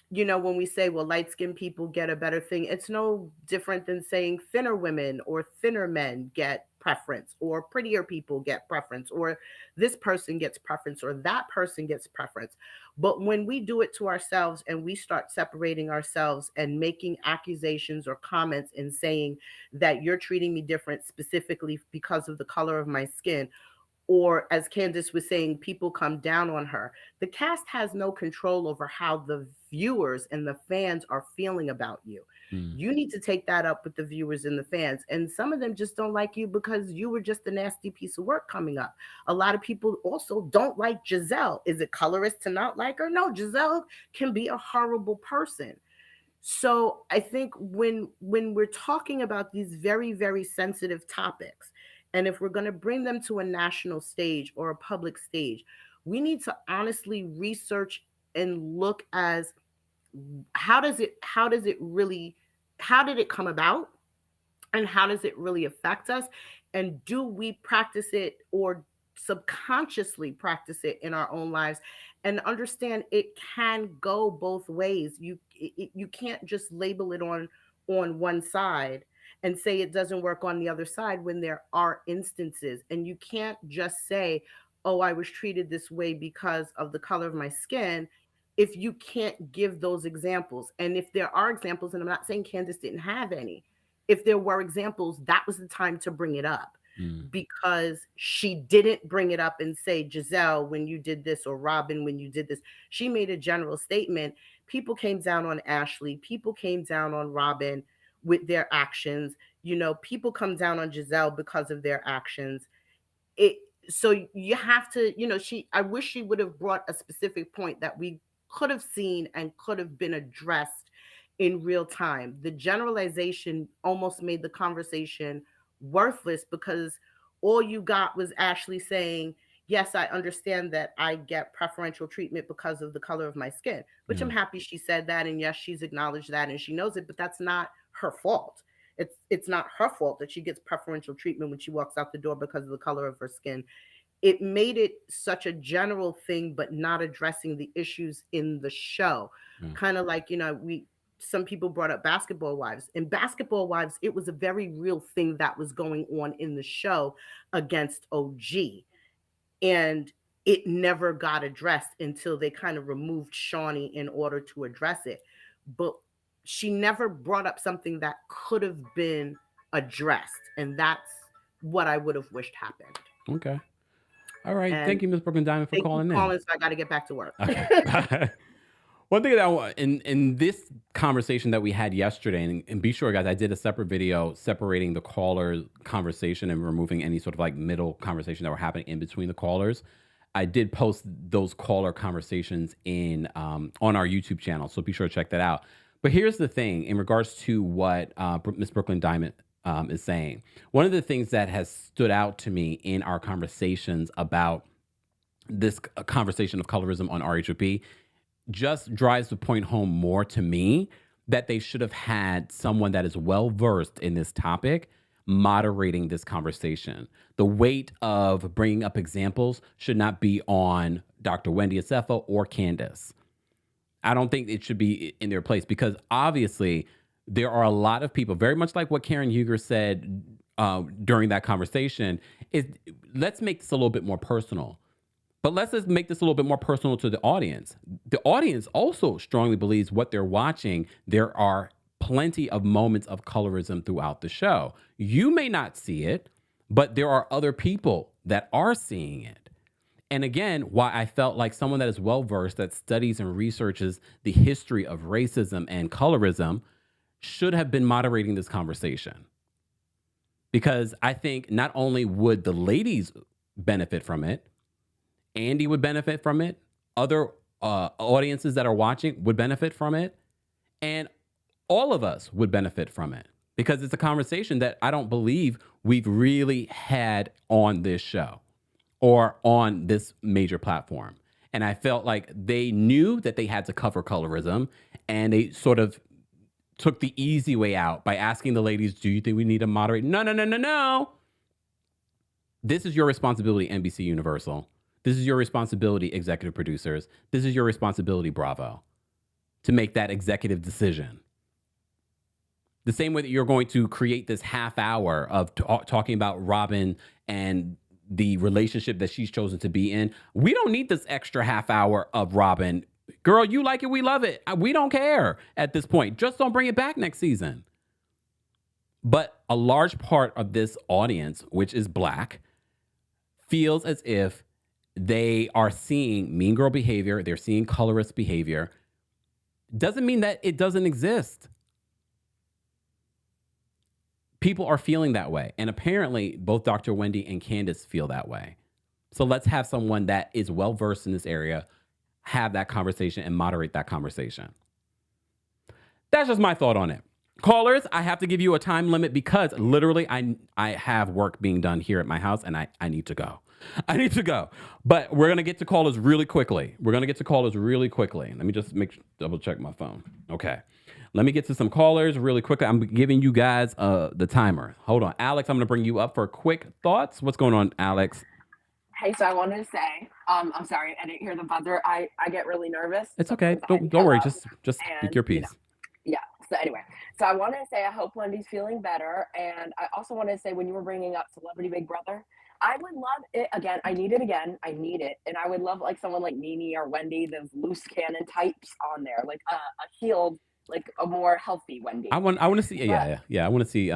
when we say, well, light-skinned people get a better thing, it's no different than saying thinner women or thinner men get preference, or prettier people get preference, or this person gets preference, or that person gets preference. But when we do it to ourselves and we start separating ourselves and making accusations or comments and saying that you're treating me different specifically because of the color of my skin, or as Candace was saying, people come down on her. The cast has no control over how the viewers and the fans are feeling about you. You need to take that up with the viewers and the fans. And some of them just don't like you because you were just a nasty piece of work coming up. A lot of people also don't like Giselle. Is it colorist to not like her? No, Giselle can be a horrible person. So I think when we're talking about these very, very sensitive topics, and if we're going to bring them to a national stage or a public stage, we need to honestly research and look as how did it come about, and how does it really affect us, and do we practice it or subconsciously practice it in our own lives, and understand it can go both ways. You can't just label it on one side and say it doesn't work on the other side when there are instances. And you can't just say, oh, I was treated this way because of the color of my skin, if you can't give those examples. And if there are examples, and I'm not saying Candace didn't have any, if there were examples, that was the time to bring it up. Because she didn't bring it up and say, Giselle, when you did this, or Robyn, when you did this. She made a general statement. People came down on Ashley. People came down on Robyn with their actions. People come down on Giselle because of their actions. So you have to, I wish she would have brought a specific point that we could have seen and could have been addressed in real time. The generalization almost made the conversation worthless, because all you got was Ashley saying, yes, I understand that I get preferential treatment because of the color of my skin, which I'm happy she said that. And yes, she's acknowledged that and she knows it, but that's not her fault. It's not her fault that she gets preferential treatment when she walks out the door because of the color of her skin. It made it such a general thing, but not addressing the issues in the show. Kind of like, some people brought up Basketball Wives. In Basketball Wives, it was a very real thing that was going on in the show against OG. And it never got addressed until they kind of removed Shawnee in order to address it. But she never brought up something that could have been addressed. And that's what I would have wished happened. Okay. All right. Thank you, Ms. Brooklyn Diamond, for calling in. So I got to get back to work. Okay. One thing that in this conversation that we had yesterday, and be sure, guys, I did a separate video separating the caller conversation and removing any sort of like middle conversation that were happening in between the callers. I did post those caller conversations in on our YouTube channel, so be sure to check that out. But here's the thing in regards to what Ms. Brooklyn Diamond is saying. One of the things that has stood out to me in our conversations about this conversation of colorism on RHOP just drives the point home more to me that they should have had someone that is well versed in this topic moderating this conversation. The weight of bringing up examples should not be on Dr. Wendy Acefa or Candace. I don't think it should be in their place, because obviously there are a lot of people, very much like what Karen Huger said during that conversation, is let's make this a little bit more personal. But let's just make this a little bit more personal to the audience. The audience also strongly believes what they're watching. There are plenty of moments of colorism throughout the show. You may not see it, but there are other people that are seeing it. And again, why I felt like someone that is well-versed, that studies and researches the history of racism and colorism, should have been moderating this conversation. Because I think not only would the ladies benefit from it, Andy would benefit from it, other audiences that are watching would benefit from it, and all of us would benefit from it, because it's a conversation that I don't believe we've really had on this show or on this major platform. And I felt like they knew that they had to cover colorism, and they sort of took the easy way out by asking the ladies, do you think we need to moderate? No. This is your responsibility, NBC Universal. This is your responsibility, executive producers. This is your responsibility, Bravo, to make that executive decision. The same way that you're going to create this half hour of talking about Robyn and the relationship that she's chosen to be in. We don't need this extra half hour of Robyn. Girl, you like it, we love it. We don't care at this point. Just don't bring it back next season. But a large part of this audience, which is Black, feels as if they are seeing mean girl behavior. They're seeing colorist behavior. Doesn't mean that it doesn't exist. People are feeling that way. And apparently both Dr. Wendy and Candace feel that way. So let's have someone that is well-versed in this area have that conversation and moderate that conversation. That's just my thought on it. Callers, I have to give you a time limit because literally I have work being done here at my house and I need to go. I need to go. But we're going to get to callers really quickly. Let me just double check my phone. Okay. Let me get to some callers really quickly. I'm giving you guys the timer. Hold on. Alex, I'm going to bring you up for quick thoughts. What's going on, Alex? Hey, so I wanted to say, I'm sorry, I didn't hear the buzzer. I get really nervous. It's okay. Don't worry. Just speak your piece. Yeah. So anyway, so I wanted to say I hope Wendy's feeling better. And I also wanted to say when you were bringing up Celebrity Big Brother, I would love it again. I need it. And I would love like someone like Nene or Wendy, those loose cannon types on there, like a healed, like a more healthy Wendy. I want to see. Yeah. I want to see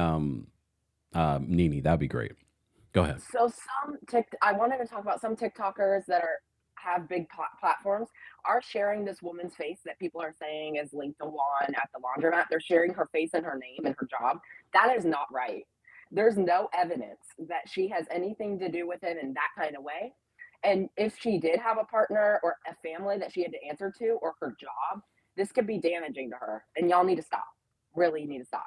Nene. That'd be great. Go ahead. So I wanted to talk about some TikTokers that have big platforms are sharing this woman's face that people are saying is linked to Juan at the laundromat. They're sharing her face and her name and her job. That is not right. There's no evidence that she has anything to do with it in that kind of way. And if she did have a partner or a family that she had to answer to or her job, this could be damaging to her. And y'all need to stop. Really need to stop.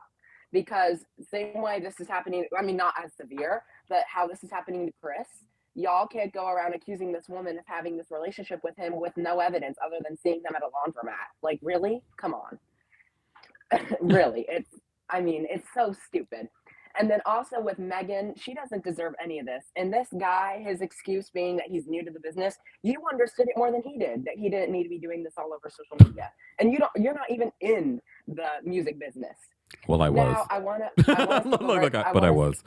Because same way this is happening, I mean, not as severe, but how this is happening to Chris, y'all can't go around accusing this woman of having this relationship with him with no evidence other than seeing them at a laundromat. Like, really? Come on. Really. It's so stupid. And then also with Megan, she doesn't deserve any of this. And this guy, his excuse being that he's new to the business, you understood it more than he did, that he didn't need to be doing this all over social media. And you're not even in the music business. Well, I was. Now, I want to. But I was.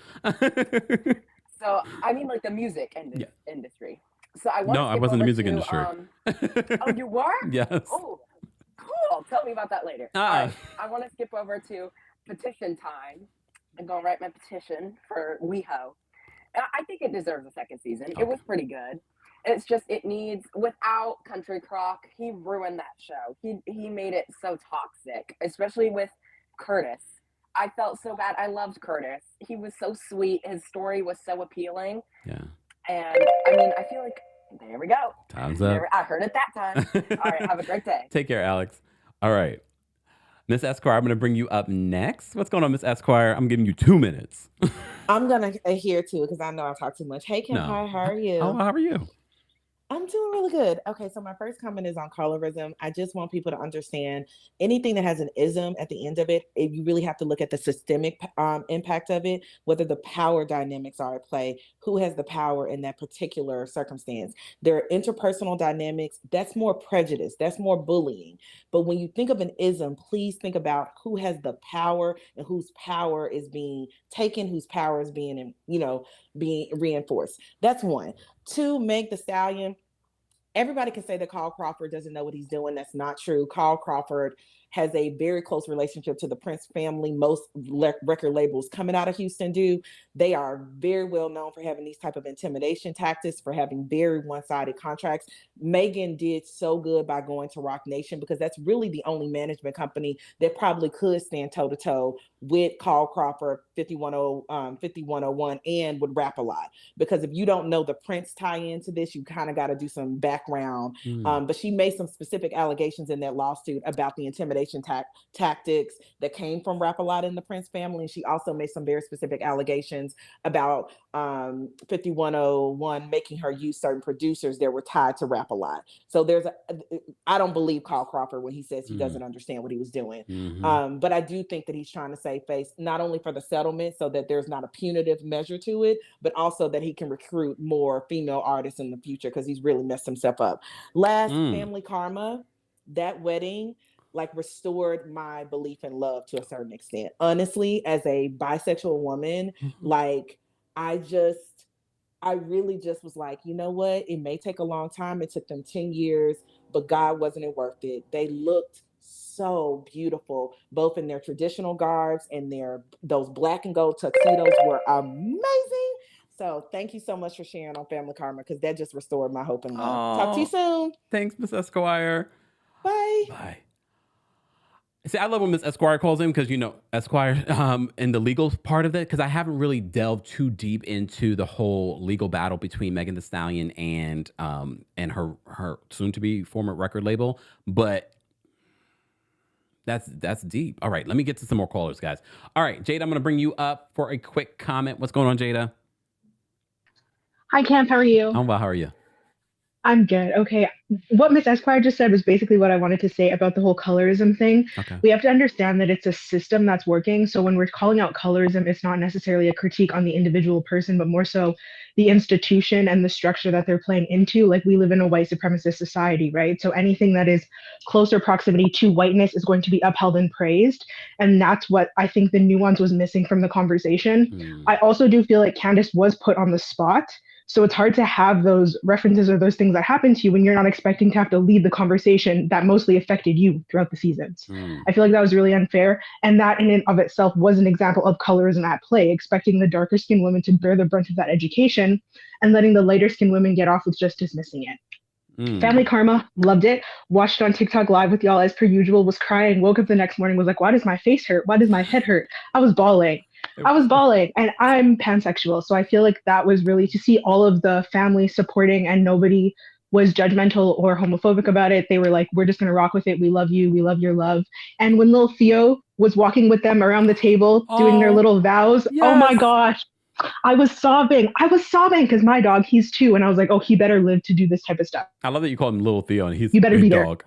So, I mean, like the music industry. So I want. No, I was in the music industry. Oh, you were? Yes. Oh, cool. Tell me about that later. All right. I want to skip over to petition time. I'm going to write my petition for WeHo. And I think it deserves a second season. Okay. It was pretty good. It's just, it needs, without Country Crock, he ruined that show. He made it so toxic, especially with Curtis. I felt so bad. I loved Curtis. He was so sweet. His story was so appealing. Yeah. And I mean, I feel like, there we go. Time's up. I heard it that time. All right. Have a great day. Take care, Alex. All right. Miss Esquire, I'm going to bring you up next. What's going on, Miss Esquire? I'm giving you 2 minutes. I'm going to adhere to it because I know I talk too much. Hey, Kempire, how are you? Oh, how are you? I'm doing really good. Okay, so my first comment is on colorism. I just want people to understand anything that has an ism at the end of it, you really have to look at the systemic impact of it, whether the power dynamics are at play, who has the power in that particular circumstance. There are interpersonal dynamics. That's more prejudice. That's more bullying. But when you think of an ism, please think about who has the power and whose power is being taken, whose power is being, being reinforced. That's one. 2, Meg Thee Stallion. Everybody can say that Carl Crawford doesn't know what he's doing. That's not true. Carl Crawford has a very close relationship to the Prince family. Most record labels coming out of Houston do. They are very well known for having these type of intimidation tactics, for having very one-sided contracts. Megan did so good by going to Roc Nation because that's really the only management company that probably could stand toe-to-toe with Carl Crawford, 5101, and would Rap a Lot. Because if you don't know the Prince tie into this, you kind of got to do some background. But she made some specific allegations in that lawsuit about the intimidation tactics that came from Rap a Lot in the Prince family. And she also made some very specific allegations about 5101 making her use certain producers that were tied to Rap a Lot. So I don't believe Carl Crawford when he says he doesn't understand what he was doing. But I do think that he's trying to save face, not only for the settlement so that there's not a punitive measure to it, but also that he can recruit more female artists in the future because he's really messed himself up. Last, Family Karma, that wedding. like restored my belief in love to a certain extent. Honestly, as a bisexual woman, like I just I really just was like, you know what? It may take a long time. It took them 10 years, but God, wasn't it worth it? They looked so beautiful, both in their traditional garbs and those black and gold tuxedos were amazing. So thank you so much for sharing on Family Karma, because that just restored my hope and love. Talk to you soon. Thanks, Miss Esquire. Bye. Bye. See, I love when Miss Esquire calls in because, Esquire, in the legal part of it, because I haven't really delved too deep into the whole legal battle between Megan Thee Stallion and her soon-to-be former record label. But that's deep. All right, let me get to some more callers, guys. All right, Jada, I'm going to bring you up for a quick comment. What's going on, Jada? Hi, Camp. How are you? I'm well. How are you? I'm good. Okay. What Miss Esquire just said was basically what I wanted to say about the whole colorism thing. Okay. We have to understand that it's a system that's working. So when we're calling out colorism, it's not necessarily a critique on the individual person, but more so the institution and the structure that they're playing into. Like, we live in a white supremacist society, right? So anything that is closer proximity to whiteness is going to be upheld and praised. And that's what I think the nuance was missing from the conversation. I also do feel like Candace was put on the spot. So it's hard to have those references or those things that happen to you when you're not expecting to have to lead the conversation that mostly affected you throughout the seasons. I feel like that was really unfair. And that in and of itself was an example of colorism at play, expecting the darker skinned women to bear the brunt of that education and letting the lighter skinned women get off with just dismissing it. Family Karma, loved it. Watched on TikTok live with y'all as per usual, was crying, woke up the next morning, was like, why does my face hurt? Why does my head hurt? I was bawling, and I'm pansexual. So I feel like that was really to see all of the family supporting, and nobody was judgmental or homophobic about it. They were like, we're just going to rock with it. We love you. We love your love. And when little Theo was walking with them around the table, doing their little vows, oh my gosh, I was sobbing because my dog, he's 2, and I was like, oh, he better live to do this type of stuff. I love that you call him Little Theo, and he's you better big be there. dog.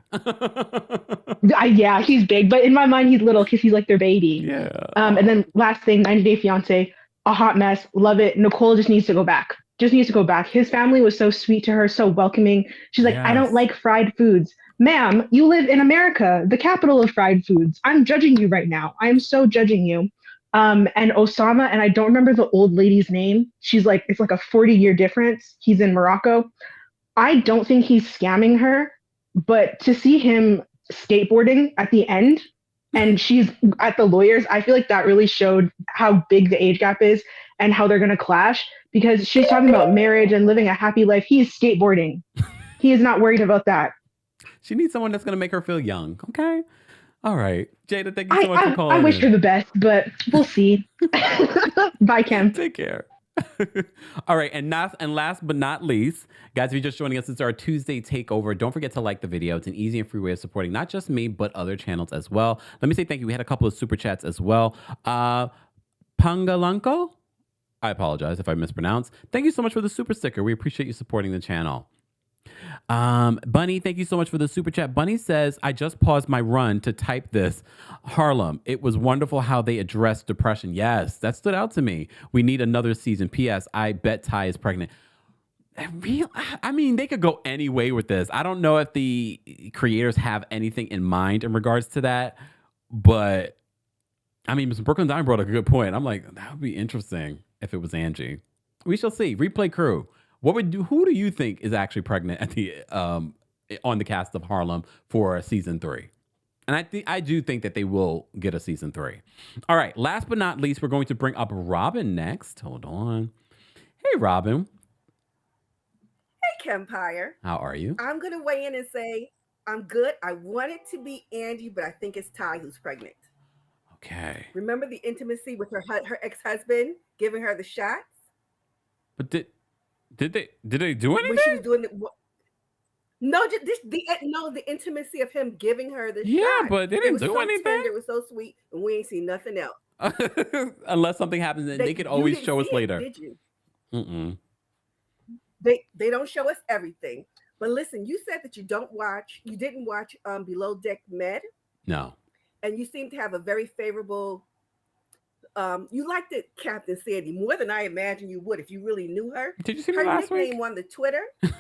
Yeah, he's big, but in my mind, he's little because he's like their baby. Yeah. And then last thing, 90 Day Fiance, a hot mess, love it. Nicole just needs to go back. His family was so sweet to her, so welcoming. She's like, I don't like fried foods. Ma'am, you live in America, the capital of fried foods. I'm judging you right now. I am so judging you. And Osama, and I don't remember the old lady's name. She's like, it's like a 40-year difference. He's in Morocco. I don't think he's scamming her, but to see him skateboarding at the end and she's at the lawyers, I feel like that really showed how big the age gap is and how they're going to clash, because she's talking about marriage and living a happy life. He is skateboarding. He is not worried about that. She needs someone that's going to make her feel young. Okay. All right. Jada, thank you so much for calling. I wish her the best, but we'll see. Bye, Kim. Take care. All right. And last but not least, guys, if you're just joining us, it's our Tuesday takeover. Don't forget to like the video. It's an easy and free way of supporting not just me, but other channels as well. Let me say thank you. We had a couple of super chats as well. Pangalanko, I apologize if I mispronounce. Thank you so much for the super sticker. We appreciate you supporting the channel. Bunny, thank you so much for the super chat. Bunny says, I just paused my run to type this. Harlem, it was wonderful how they addressed depression. Yes, that stood out to me. We need another season. P.S. I bet Ty is pregnant. I mean, they could go any way with this. I don't know if the creators have anything in mind in regards to that, but I mean, Ms. Brooklyn Dime brought a good point. I'm like, that would be interesting if it was Angie. We shall see. Replay crew. Who do you think is actually pregnant at the on the cast of Harlem for season 3? And I do think that they will get a season 3. All right. Last but not least, we're going to bring up Robyn next. Hold on. Hey, Robyn. Hey, Kempire. How are you? I'm going to weigh in and say I'm good. I want it to be Angie, but I think it's Ty who's pregnant. Okay. Remember the intimacy with her ex-husband giving her the shots? But did they do anything? When she was doing the intimacy of him giving her the shot. Yeah, but they didn't do anything. Tender, it was so sweet, and we ain't seen nothing else. Unless something happens, and they could always show us later. Did you? Mm-mm. They don't show us everything. But listen, you said that you didn't watch Below Deck Med. No. And you seem to have a very favorable. You liked it, Captain Sandy, more than I imagine you would if you really knew her. Did you see her last week? Her nickname on the Twitter is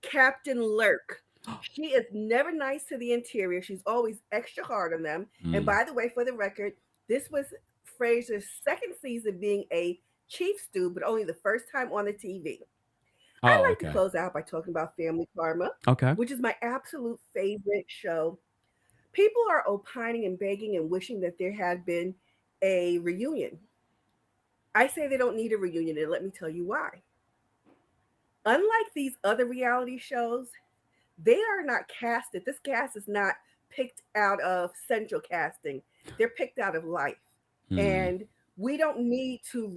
Captain Lurk. She is never nice to the interior. She's always extra hard on them. And Mm. by the way, for the record, this was Frasier's second season being a chief stew, but only the first time on the TV. I Oh, like to okay. close out by talking about Family Karma, Okay. which is my absolute favorite show. People are opining and begging and wishing that there had been a reunion. I say they don't need a reunion, and let me tell you why. Unlike these other reality shows, they are not casted. This cast is not picked out of central casting. They're picked out of life. Mm. And we don't need to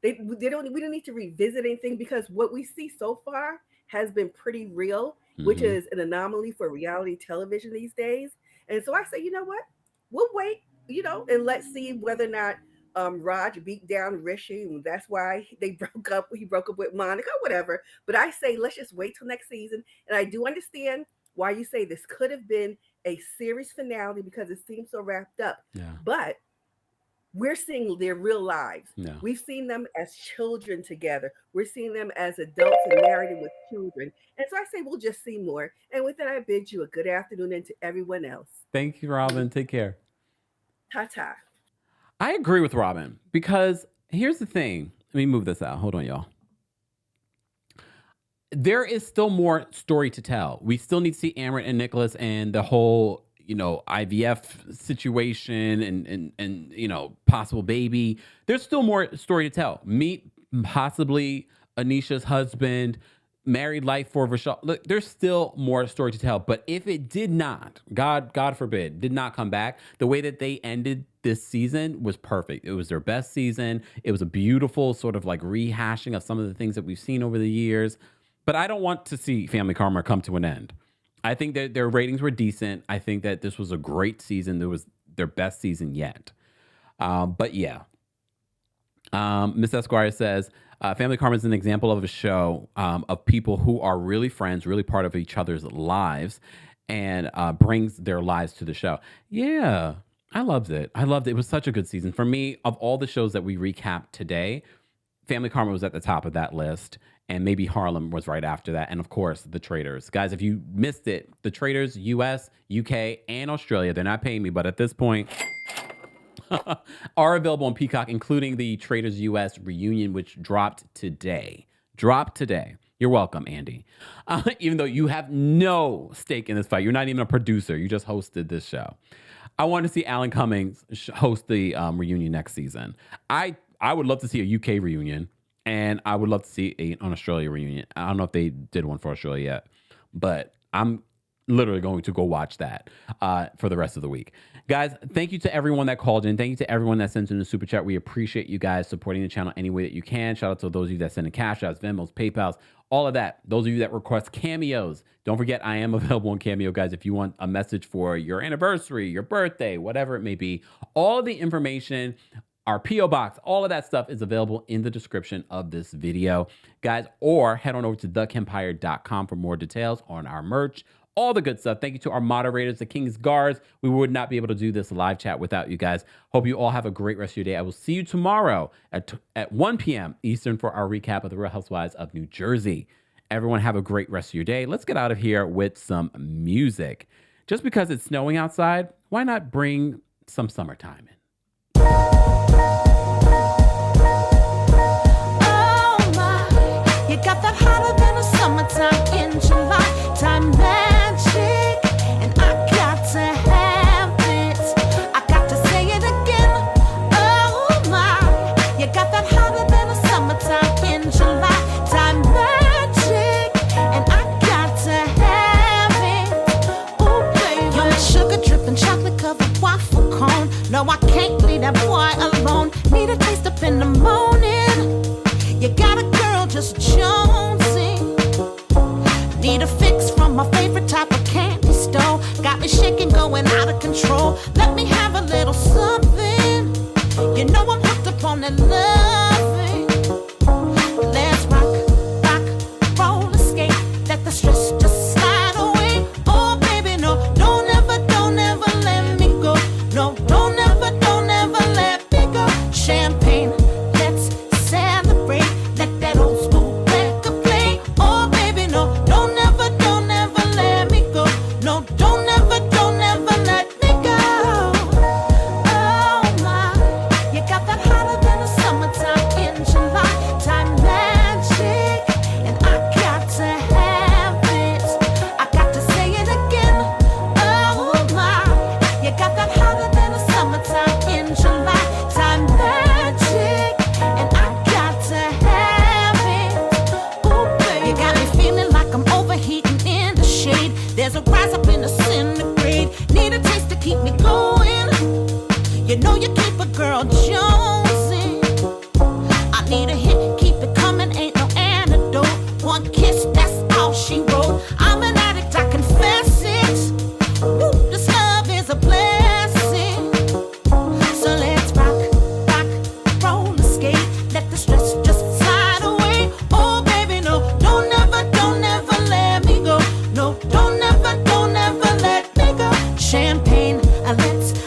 they don't we don't need to revisit anything because what we see so far has been pretty real, which Hmm. is an anomaly for reality television these days. And so I say, you know what? We'll wait, and let's see whether or not Raj beat down Rishi, and that's why they broke up. He broke up with Monica, whatever. But I say let's just wait till next season. And I do understand why you say this could have been a series finale because it seems so wrapped up. Yeah. But we're seeing their real lives. Yeah. We've seen them as children together. We're seeing them as adults and married and with children. And so I say we'll just see more. And with that, I bid you a good afternoon and to everyone else. Thank you, Robyn. Take care. Ta-ta. I agree with Robyn because here's the thing. Let me move this out. Hold on, y'all. There is still more story to tell. We still need to see Amrit and Nicholas and the whole, IVF situation and possible baby. There's still more story to tell. Meet possibly Anisha's husband, married life for Vishal. Look, there's still more story to tell. But if it did not, God forbid, did not come back, the way that they ended this season was perfect. It was their best season. It was a beautiful sort of like rehashing of some of the things that we've seen over the years. But I don't want to see Family Karma come to an end. I think that their ratings were decent. I think that this was a great season. It was their best season yet. But yeah. Miss Esquire says, Family Karma is an example of a show of people who are really friends, really part of each other's lives, and brings their lives to the show. Yeah, I loved it. It was such a good season. For me, of all the shows that we recapped today, Family Karma was at the top of that list. And maybe Harlem was right after that. And of course, the Traitors. Guys, if you missed it, the Traitors, US, UK, and Australia, they're not paying me, but at this point, are available on Peacock, including the Traitors US reunion, which dropped today. You're welcome, Andy. Even though you have no stake in this fight. You're not even a producer. You just hosted this show. I want to see Alan Cummings host the reunion next season. I would love to see a UK reunion. And I would love to see an Australia reunion. I don't know if they did one for Australia yet, but I'm literally going to go watch that for the rest of the week. Guys, thank you to everyone that called in. Thank you to everyone that sent in the super chat. We appreciate you guys supporting the channel any way that you can. Shout out to those of you that send in cash outs, Venmos, PayPals, all of that. Those of you that request cameos. Don't forget, I am available on Cameo, guys, if you want a message for your anniversary, your birthday, whatever it may be. All the information, our P.O. Box, all of that stuff is available in the description of this video, guys, or head on over to TheKempire.com for more details on our merch, all the good stuff. Thank you to our moderators, the King's Guards. We would not be able to do this live chat without you guys. Hope you all have a great rest of your day. I will see you tomorrow at 1 p.m. Eastern for our recap of the Real Housewives of New Jersey. Everyone have a great rest of your day. Let's get out of here with some music. Just because it's snowing outside, why not bring some summertime in? You got that hotter than a summertime in July. Time magic, and I got to have it. I got to say it again. Oh my, you got that hotter than a summertime in July. Time magic, and I got to have it. Ooh, baby. You're my sugar dripping, chocolate covered waffle cone. No, I can't leave that boy alone. Need a taste up in the morning. You got a girl just jonesing. Need a fix from my favorite type of candy store. Got me shaking, going out of control. Let me have a little something. You know I'm hooked up on that loving. Let's rock, roller skate. Let the stress just slide away. Oh baby, no, don't ever let me go. No, don't ever let me go. Champagne, let's celebrate. Let that old school record play. Oh baby, no, don't ever let You know you keep a girl jonesing. I need a hit, keep it coming, ain't no antidote. One kiss, that's all she wrote. I'm an addict, I confess it. Woo, this love is a blessing. So let's rock, roller skate. Let the stress just slide away. Oh baby, no, don't ever let me go. No, don't ever let me go. Champagne, let's